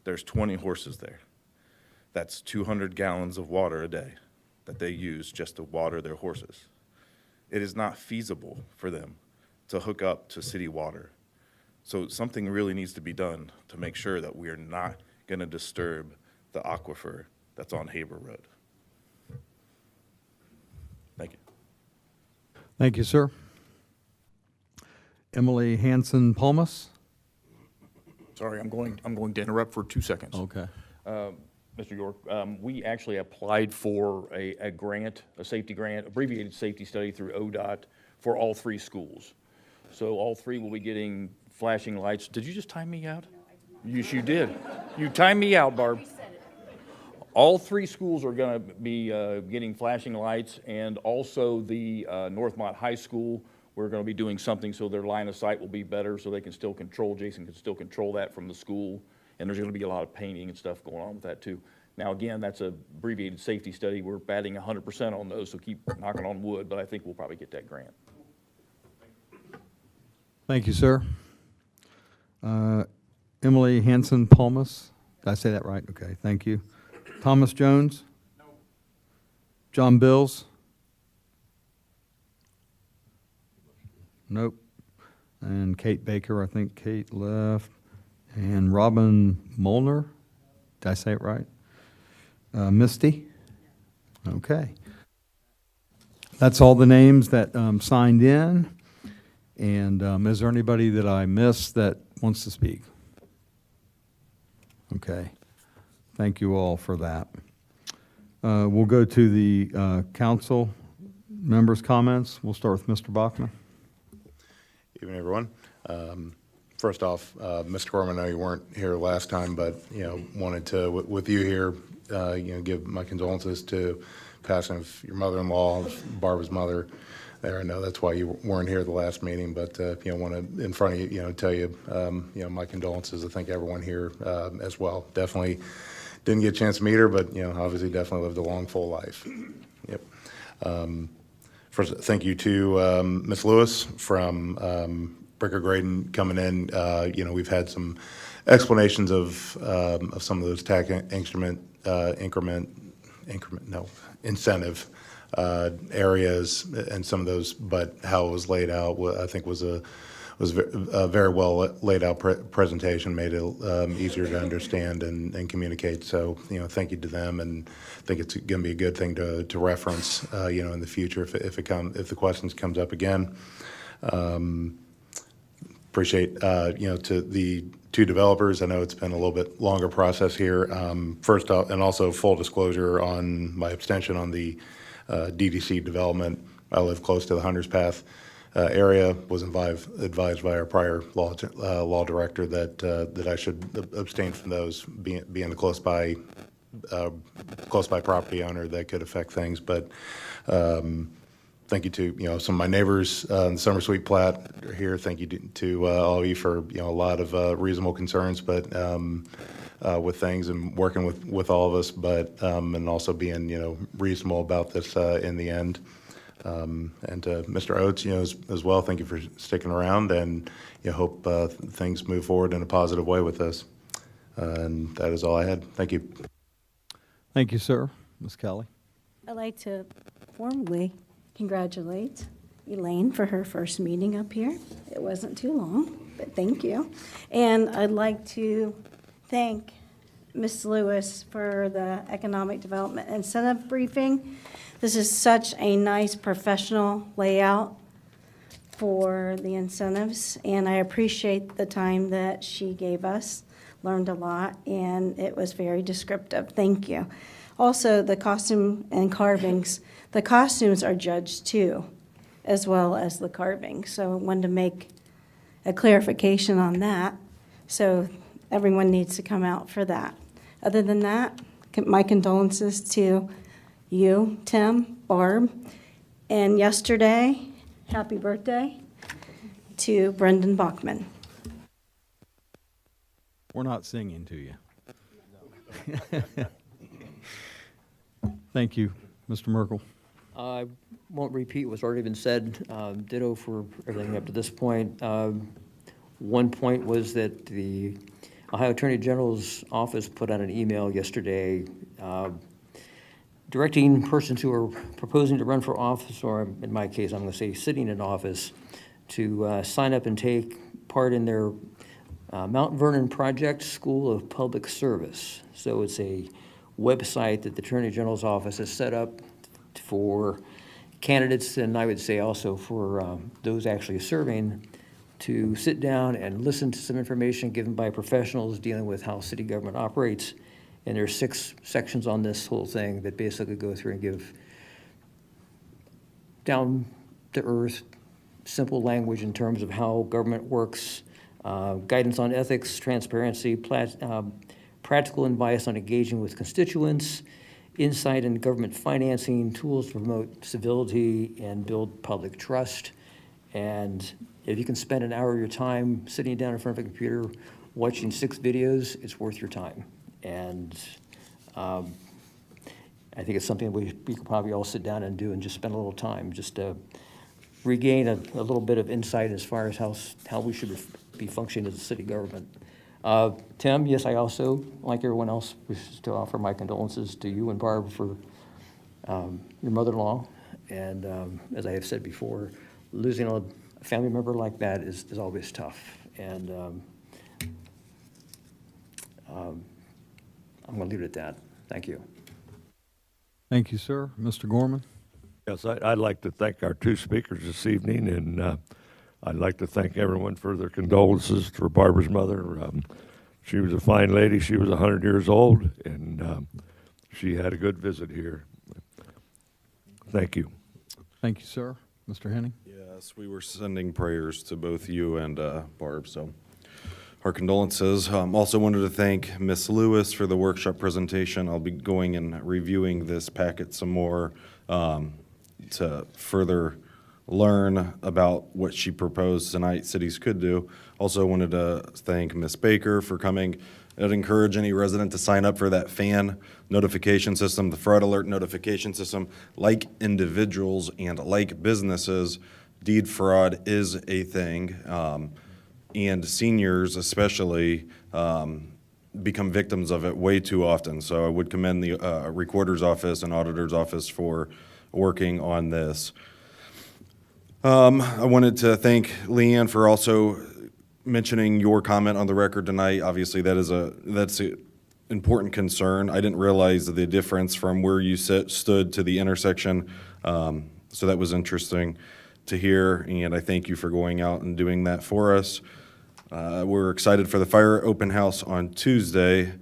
There's 20 horses there. That's 200 gallons of water a day that they use just to water their horses. It is not feasible for them to hook up to city water. So something really needs to be done to make sure that we are not going to disturb the aquifer that's on Haber Road. Thank you. Thank you, sir. Emily Hanson Palmas? Sorry, I'm going to interrupt for 2 seconds. Okay. Mr. York, we actually applied for a grant, a safety grant, abbreviated safety study through ODOT for all 3 schools. So all 3 will be getting flashing lights. Did you just time me out? Yes, you did. You timed me out, Barb. All 3 schools are going to be getting flashing lights, and also the Northmont High School, we're going to be doing something so their line of sight will be better, so they can still control, Jason can still control that from the school. And there's going to be a lot of painting and stuff going on with that too. Now, again, that's a abbreviated safety study. We're batting 100% on those, so keep knocking on wood, but I think we'll probably get that grant. Thank you, sir. Emily Hanson Palmas? Did I say that right? Okay, thank you. Thomas Jones? No. John Bills? Nope. And Kate Baker, I think Kate left. And Robin Molnar? Did I say it right? Misty? Okay. That's all the names that signed in. And is there anybody that I missed that wants to speak? Okay. Thank you all for that. We'll go to the council members' comments. We'll start with Mr. Bachman. Evening, everyone. First off, Mr. Corman, I know you weren't here last time, but, wanted to, with you here, give my condolences to passing of your mother-in-law, Barbara's mother there. I know that's why you weren't here the last meeting, but, want to, in front of you, tell you, my condolences. I think everyone here as well. Definitely didn't get a chance to meet her, but, obviously definitely lived a long, full life. Yep. First, thank you to Ms. Lewis from Bricker Graydon coming in. We've had some explanations of some of those tax incentive areas and some of those, but how it was laid out, I think was a very well laid out presentation, made it easier to understand and communicate. So, thank you to them, and I think it's going to be a good thing to reference, in the future if the questions comes up again. Appreciate, to the 2 developers. I know it's been a little bit longer process here. First off, and also full disclosure on my abstention on the DDC development. I live close to the Hunter's Path area. Was advised by our prior law director that I should abstain from those, being a close by property owner that could affect things. But thank you to some of my neighbors in the Summer Sweet Plat here. Thank you to all of you for a lot of reasonable concerns, but with things and working with all of us, but and also being reasonable about this in the end. And to Mr. Oates, as well, thank you for sticking around, and hope things move forward in a positive way with this. And that is all I had. Thank you. Thank you, sir. Ms. Kelly. I'd like to formally congratulate Elaine for her first meeting up here. It wasn't too long, but thank you. And I'd like to thank Ms. Lewis for the Economic Development Incentive Briefing. This is such a nice professional layout for the incentives, and I appreciate the time that she gave us. Learned a lot, and it was very descriptive. Thank you. Also, the costume and carvings. The costumes are judged too, as well as the carving. So I wanted to make a clarification on that. So everyone needs to come out for that. Other than that, my condolences to you, Tim, Barb, and yesterday, happy birthday to Brendan Bachman. We're not singing to you. Thank you. Mr. Merkel. I won't repeat what's already been said. Ditto for everything up to this point. One point was that the Ohio Attorney General's office put out an email yesterday directing persons who are proposing to run for office, or in my case, I'm going to say sitting in office, to sign up and take part in their Mount Vernon Project School of Public Service. So it's a website that the Attorney General's office has set up for candidates, and I would say also for those actually serving, to sit down and listen to some information given by professionals dealing with how city government operates. And there's 6 sections on this whole thing that basically go through and give down-to-earth, simple language in terms of how government works, guidance on ethics, transparency, practical advice on engaging with constituents, insight in government financing, tools to promote civility and build public trust. And if you can spend an hour of your time sitting down in front of a computer watching 6 videos, it's worth your time. And I think it's something we could probably all sit down and do and just spend a little time just to regain a little bit of insight as far as how we should be functioning as a city government. Tim, yes, I also, like everyone else, wish to offer my condolences to you and Barb for your mother-in-law. And as I have said before, losing a family member like that is always tough. And I'm going to leave it at that. Thank you. Thank you, sir. Mr. Gorman? Yes, I'd like to thank our 2 speakers this evening, and I'd like to thank everyone for their condolences for Barbara's mother. She was a fine lady. She was 100 years old, and she had a good visit here. Thank you. Thank you, sir. Mr. Henning? Yes, we were sending prayers to both you and Barb, so our condolences. Also wanted to thank Ms. Lewis for the workshop presentation. I'll be going and reviewing this packet some more to further learn about what she proposed tonight cities could do. Also wanted to thank Ms. Baker for coming. I'd encourage any resident to sign up for that FAN notification system, the fraud alert notification system. Like individuals and like businesses, deed fraud is a thing. And seniors especially become victims of it way too often. So I would commend the recorder's office and auditor's office for working on this. I wanted to thank Leanne for also mentioning your comment on the record tonight. Obviously, that's an important concern. I didn't realize the difference from where you stood to the intersection, so that was interesting to hear, and I thank you for going out and doing that for us. We're excited for the fire open house on Tuesday,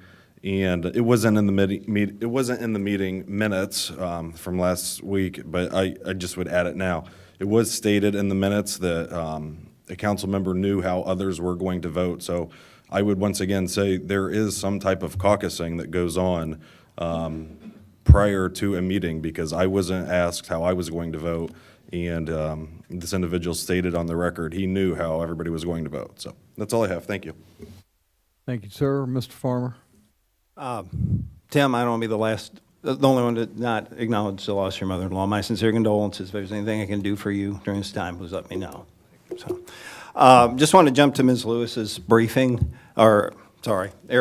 and it wasn't in the meeting minutes from last week, but I just would add it now. It was stated in the minutes that a council member knew how others were going to vote, so I would once again say there is some type of caucusing that goes on prior to a meeting, because I wasn't asked how I was going to vote, and this individual stated on the record he knew how everybody was going to vote. So that's all I have. Thank you. Thank you, sir. Mr. Farmer? Tim, I don't want to be the only one to not acknowledge the loss of your mother-in-law. My sincere condolences. If there's anything I can do for you during this time, please let me know. So, just want to jump to Ms. Lewis's briefing, Air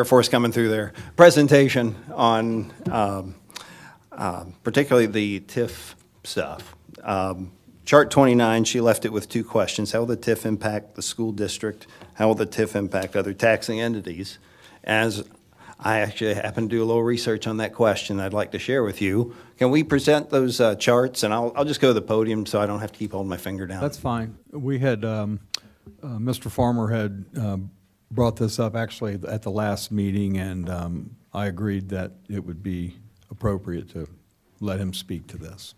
Force coming through their presentation on particularly the TIF stuff. Chart 29, she left it with 2 questions. How will the TIF impact the school district? How will the TIF impact other taxing entities? As I actually happened to do a little research on that question I'd like to share with you. Can we present those charts? And I'll just go to the podium so I don't have to keep holding my finger down. That's fine. We had, Mr. Farmer had brought this up actually at the last meeting, and I agreed that it would be appropriate to let him speak to this.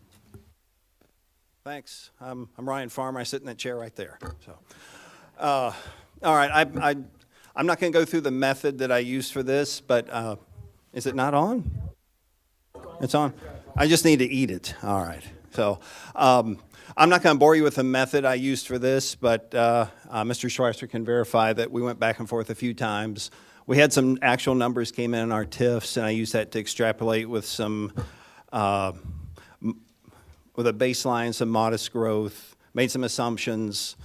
Thanks. I'm Ryan Farmer. I sit in that chair right there. So, all right. I'm not going to go through the method that I used for this, but is it not on? It's on. I just need to eat it. All right. So I'm not going to bore you with the method I used for this, but Mr. Schweitzer can verify that we went back and forth a few times. We had some actual numbers came in our TIFs, and I used that to extrapolate with some with a baseline, some modest growth, made some assumptions.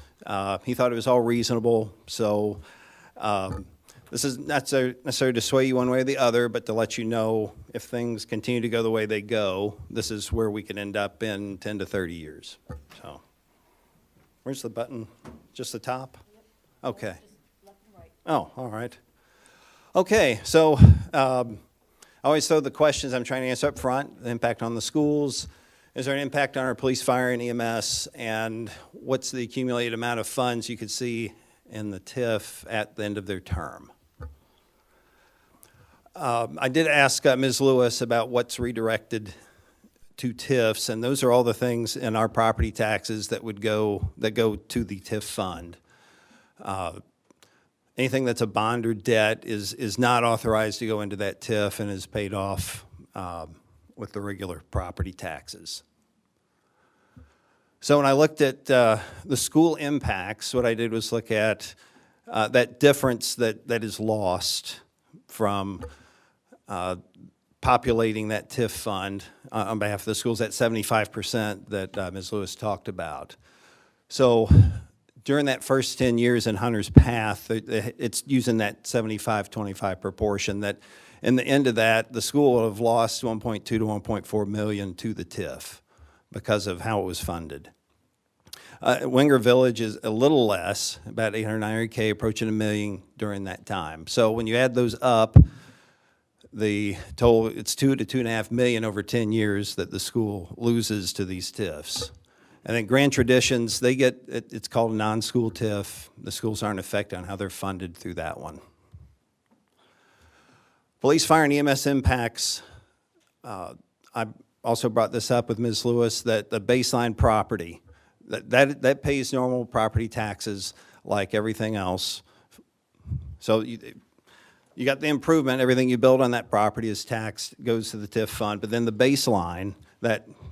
He thought it was all reasonable, so this is not necessarily to sway you one way or the other, but to let you know if things continue to go the way they go, this is where we could end up in 10 to 30 years. So, where's the button? Just the top? Okay. Oh, all right. Okay, so I always throw the questions I'm trying to answer up front, the impact on the schools, is there an impact on our police, fire, and EMS? And what's the accumulated amount of funds you could see in the TIF at the end of their term? I did ask Ms. Lewis about what's redirected to TIFs, and those are all the things in our property taxes that go to the TIF fund. Anything that's a bond or debt is not authorized to go into that TIF and is paid off with the regular property taxes. So when I looked at the school impacts, what I did was look at that difference that is lost from populating that TIF fund on behalf of the schools, that 75% that Ms. Lewis talked about. So during that first 10 years in Hunter's Path, it's using that 75-25 proportion, that in the end of that, the school will have lost 1.2 to 1.4 million to the TIF because of how it was funded. Winger Village is a little less, about 800-900K, approaching $1 million during that time. So when you add those up, the total, it's $2 to $2.5 million over 10 years that the school loses to these TIFs. And then Grand Traditions, they get, it's called a non-school TIF. The schools aren't affected on how they're funded through that one. Police, fire, and EMS impacts, I also brought this up with Ms. Lewis, that the baseline property, that pays normal property taxes like everything else. So you got the improvement, everything you build on that property is taxed, goes to the TIF fund, but then the baseline,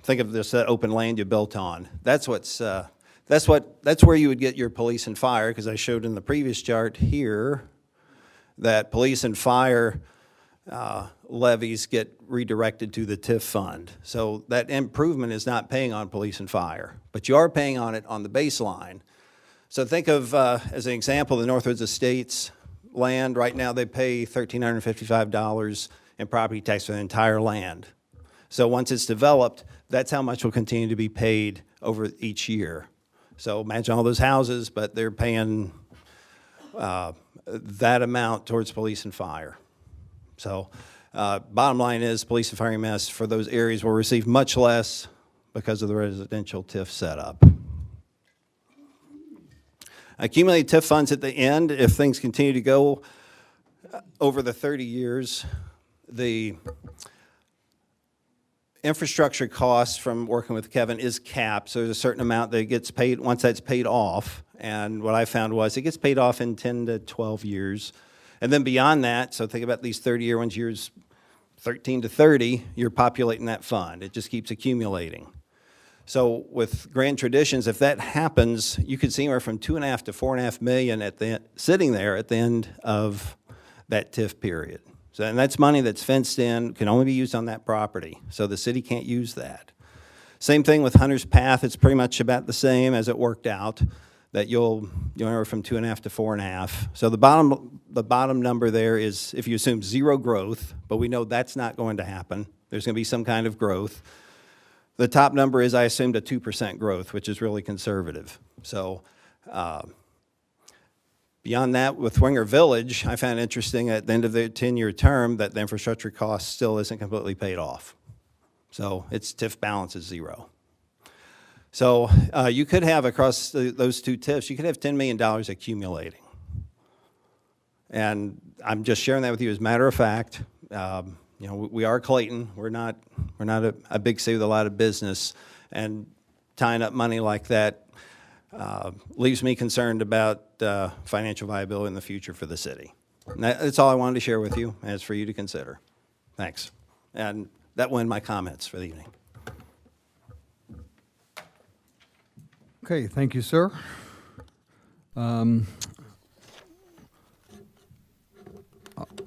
think of this, that open land you built on, that's where you would get your police and fire, because I showed in the previous chart here that police and fire levies get redirected to the TIF fund. So that improvement is not paying on police and fire, but you are paying on it on the baseline. So think of, as an example, the Northwoods Estates land. Right now they pay $1,355 in property tax for the entire land. So once it's developed, that's how much will continue to be paid over each year. So imagine all those houses, but they're paying that amount towards police and fire. So bottom line is police and fire EMS for those areas will receive much less because of the residential TIF setup. Accumulated TIF funds at the end, if things continue to go over the 30 years, the infrastructure costs from working with Kevin is capped, so there's a certain amount that gets paid once that's paid off. And what I found was it gets paid off in 10 to 12 years. And then beyond that, so think about these 30-year ones, years 13 to 30, you're populating that fund. It just keeps accumulating. So with Grand Traditions, if that happens, you could see anywhere from $2.5 to $4.5 million sitting there at the end of that TIF period. So, and that's money that's fenced in, can only be used on that property. So the city can't use that. Same thing with Hunter's Path. It's pretty much about the same as it worked out, that you'll anywhere from 2.5 to 4.5. So the bottom number there is if you assume zero growth, but we know that's not going to happen. There's going to be some kind of growth. The top number is, I assumed, a 2% growth, which is really conservative. So beyond that, with Winger Village, I found interesting at the end of the 10-year term that the infrastructure cost still isn't completely paid off. So its TIF balance is zero. So you could have across those two TIFs, you could have $10 million accumulating. And I'm just sharing that with you as a matter of fact. You know, we are Clayton. We're not a big city with a lot of business, and tying up money like that leaves me concerned about financial viability in the future for the city. And that's all I wanted to share with you, and it's for you to consider. Thanks. And that will end my comments for the evening. Okay, thank you, sir.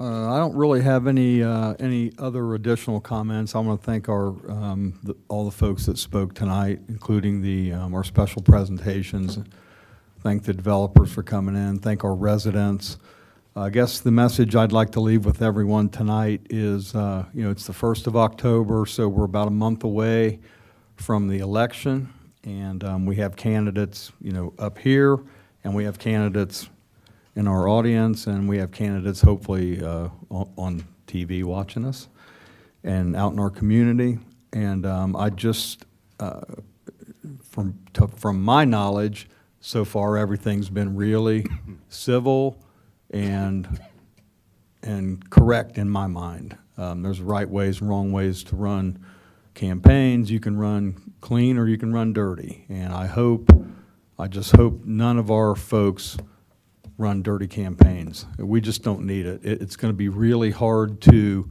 I don't really have any other additional comments. I want to thank all the folks that spoke tonight, including our special presentations. Thank the developers for coming in. Thank our residents. I guess the message I'd like to leave with everyone tonight is, you know, it's the 1st of October, so we're about a month away from the election, and we have candidates, you know, up here, and we have candidates in our audience, and we have candidates hopefully on TV watching us and out in our community. And I just from my knowledge, so far, everything's been really civil and correct in my mind. There's right ways and wrong ways to run campaigns. You can run clean or you can run dirty. And I just hope none of our folks run dirty campaigns. We just don't need it. It's going to be really hard to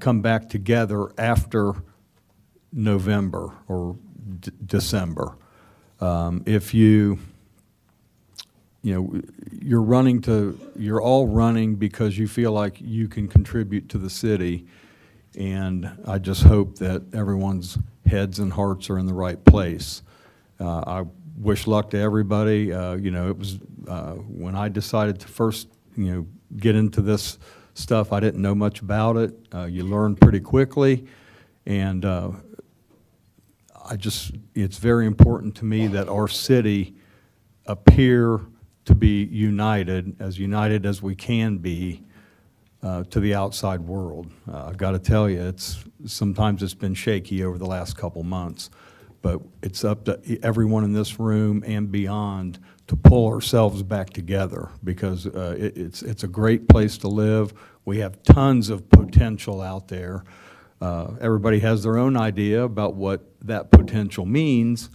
come back together after November or December. If you're all running because you feel like you can contribute to the city, and I just hope that everyone's heads and hearts are in the right place. I wish luck to everybody. It was when I decided to first, get into this stuff, I didn't know much about it. You learn pretty quickly, and it's very important to me that our city appear to be united as we can be to the outside world. I've got to tell you, sometimes it's been shaky over the last couple months, but it's up to everyone in this room and beyond to pull ourselves back together, because it's a great place to live. We have tons of potential out there. Everybody has their own idea about what that potential means,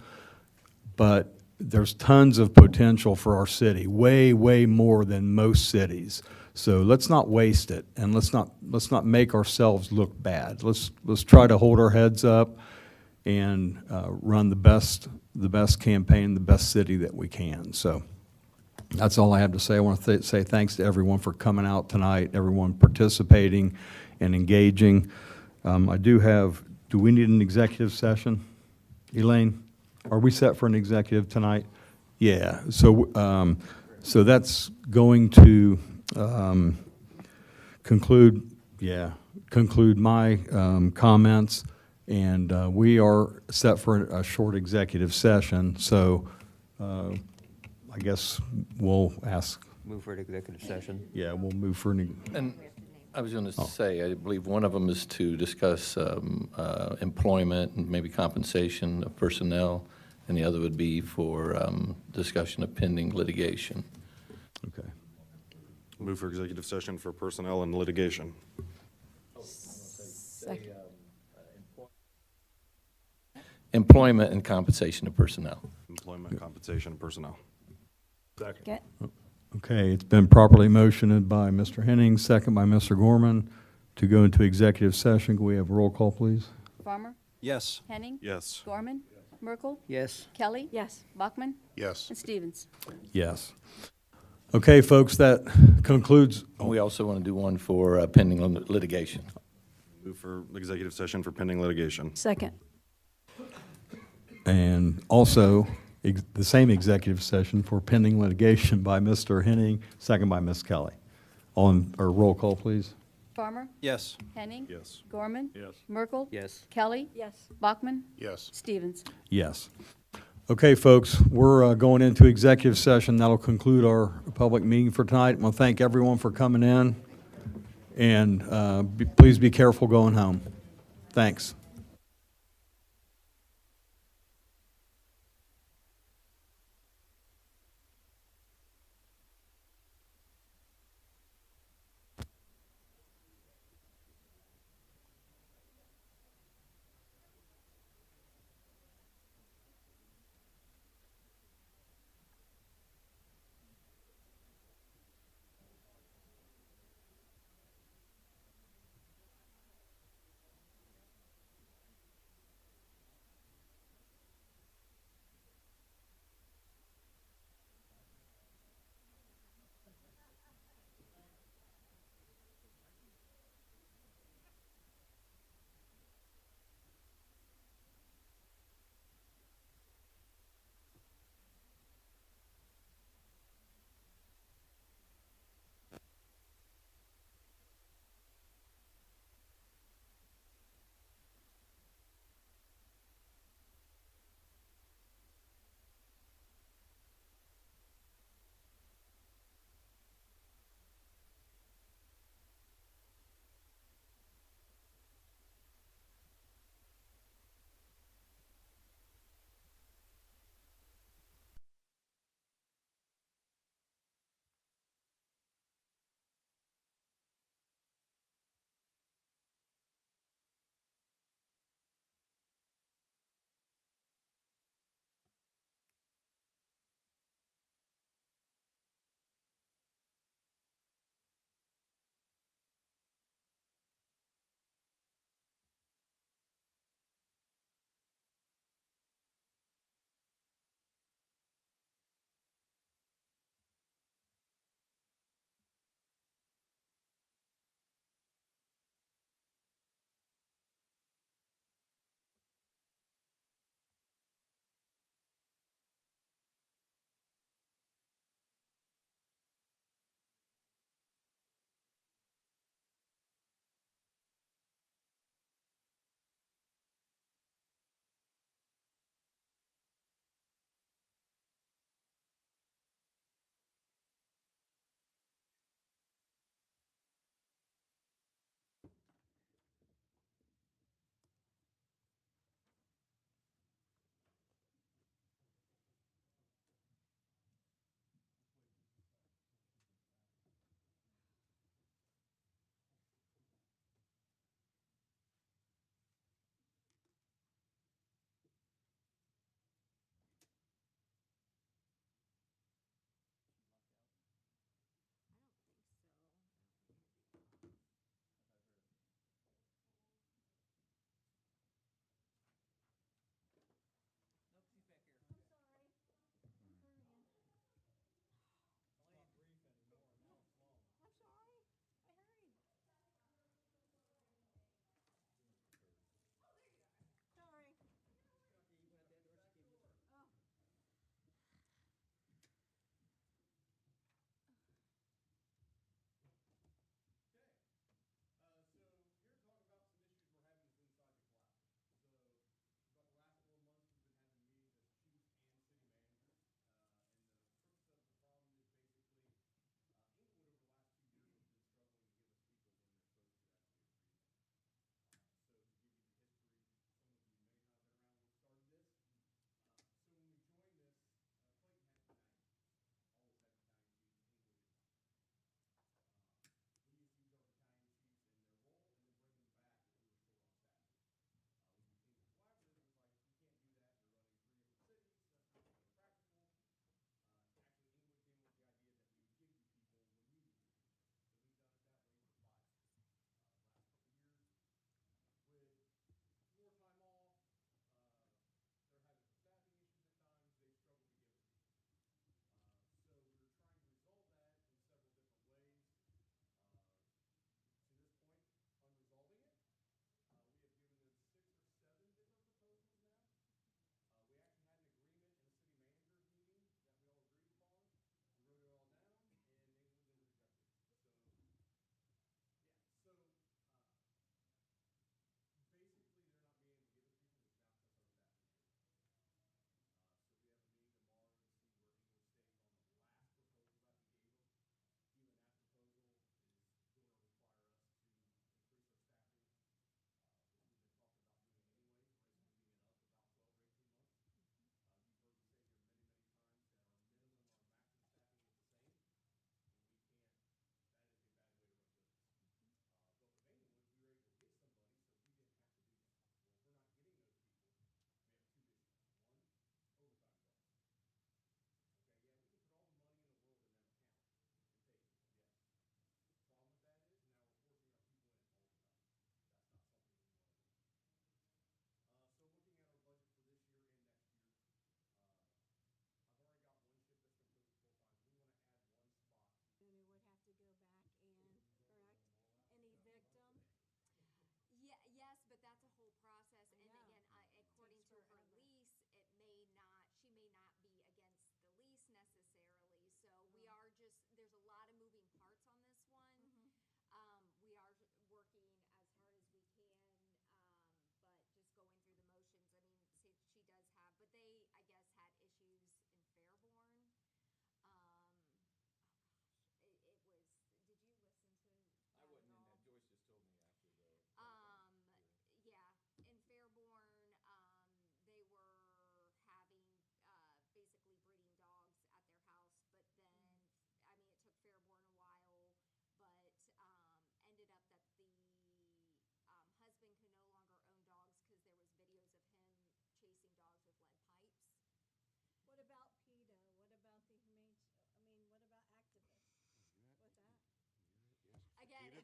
but there's tons of potential for our city, way, way more than most cities. So let's not waste it, and let's not make ourselves look bad. Let's try to hold our heads up and run the best campaign, the best city that we can. So that's all I have to say. I want to say thanks to everyone for coming out tonight, everyone participating and engaging. Do we need an executive session? Elaine, are we set for an executive tonight? Yeah, so that's going to conclude my comments, and we are set for a short executive session, so I guess we'll ask. Move for an executive session. Yeah, we'll move for And I was going to say, I believe one of them is to discuss employment and maybe compensation of personnel, and the other would be for discussion of pending litigation. Okay. Move for executive session for personnel and litigation. Second. Employment and compensation of personnel. Employment, compensation, and personnel. Okay. Okay, it's been properly motioned by Mr. Henning, second by Mr. Gorman, to go into executive session. Can we have a roll call, please? Farmer? Yes. Henning? Yes. Gorman? Merkel? Yes. Kelly? Yes. Bachman? Yes. And Stevens. Yes. Okay, folks, that concludes. We also want to do one for pending litigation. Move for executive session for pending litigation. Second. And also, the same executive session for pending litigation by Mr. Henning, second by Ms. Kelly. Roll call, please. Farmer? Yes. Henning? Yes. Gorman? Yes. Merkel? Yes. Kelly? Yes. Bachman? Yes. Stevens. Yes. Okay, folks, we're going into executive session. That'll conclude our public meeting for tonight. I want to thank everyone for coming in, and please be careful going home. Thanks.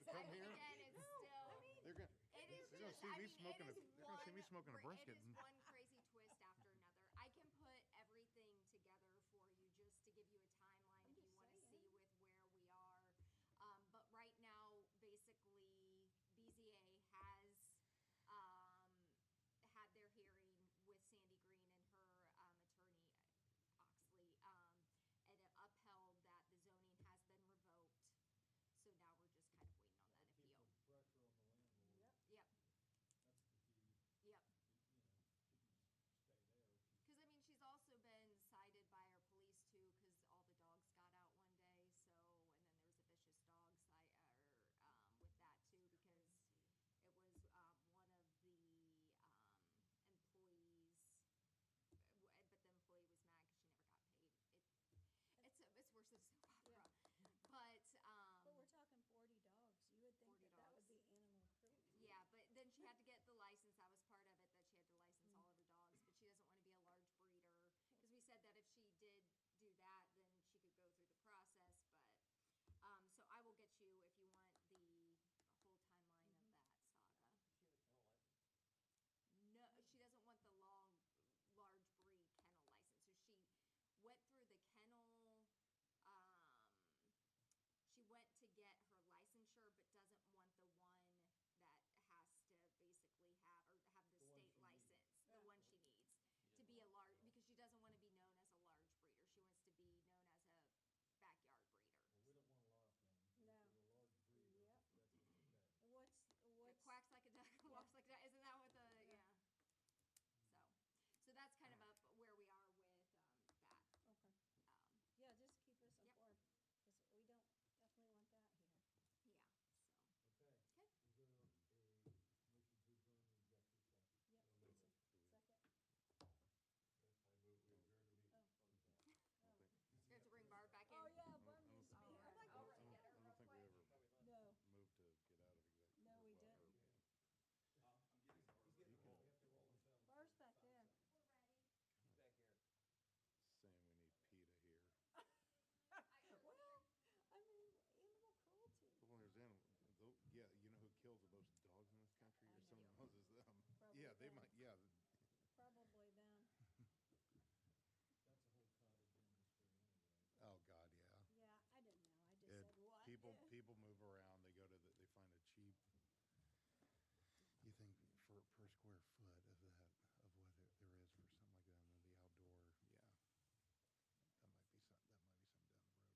come here. Again, it's still, They're gonna, it is they're gonna just, see I me mean, smoking it a, is they're gonna see me smoking a brisket. It is one crazy twist after another. I can put everything together for you just to give you a timeline if you want to see with where we are. But right now, basically, BZA has, had their hearing with Sandy Green and her, attorney, Oxley, and it upheld that the zoning has been revoked. So now we're just kind of waiting on that appeal. Pressure on the landlord. Yep, That's the key. yep. You know, she can stay there. Because, I mean, she's also been cited by our police too, because all the dogs got out one day, so, and then there was a vicious dog with that too, because it was, one of the, employees, but the employee was mad because she never got paid. It's worse than a soap opera. But, But we're talking 40 dogs. You would think 40 that would dogs. be animal cruelty. yeah, but then she had to get the license, that was part of it, that she had to license all of her dogs, but she doesn't want to be a large breeder. Because we said that if she did do that, then she could go through the process, but, so I will get you, if you want, the whole timeline of that saga. No, she doesn't want the large breed kennel license, so she went through the kennel, she went to get her licensure, but doesn't want the one that has to basically have the state license, the one she needs, to be a large, because she doesn't want to be known as a large breeder, she wants to be known as a backyard breeder. Well, we don't want a lot of things. No. For a large breeder, Yep. that's okay. It quacks like a duck, walks like a duck, isn't that what the, yeah. So that's kind of up where we are with, that. Okay. Yeah, just keep us Yep. informed, because we don't definitely want that here. Yeah, so. Okay. Okay. Is there a motion to adjourn the executive session? Yep. Second. I move we adjourn the meeting. You have to bring Barb back in. Oh, yeah, Barb needs to be here. I don't think we ever No, moved to get out of executive. no, we didn't. Barb's back there. Saying we need PETA here. Well, I mean, animal cruelty. Well, there's animal, yeah, you know who kills the most dogs in this country, or someone knows is them. Probably Yeah, they them. might, yeah. Probably them. That's a whole cottage industry anyway. Oh, God, yeah. Yeah, I didn't know. I just said what? People move around, they they find a cheap, you think per square foot of that, of what there is for something like that, and then the outdoor, yeah.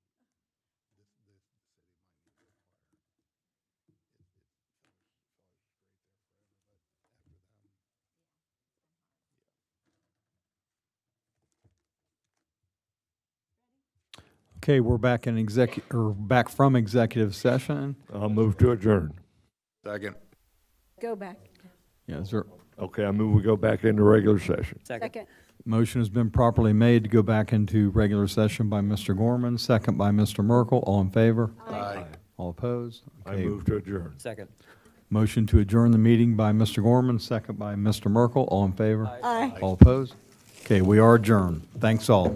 That might be something down the road. The city might need to acquire. Fellows was great there forever, but after them, Yeah, it's been hard. yeah. Ready? Okay, we're back in back from executive session. I'll move to adjourn. Second. Go back. Yeah, is there, Okay, I move we go back into regular session. Second. motion has been properly made to go back into regular session by Mr. Gorman, second by Mr. Merkel. All in favor? Aye. All opposed? I Okay. move to adjourn. Second. Motion to adjourn the meeting by Mr. Gorman, second by Mr. Merkel. All in favor? Aye. All opposed? Okay, we are adjourned. Thanks all.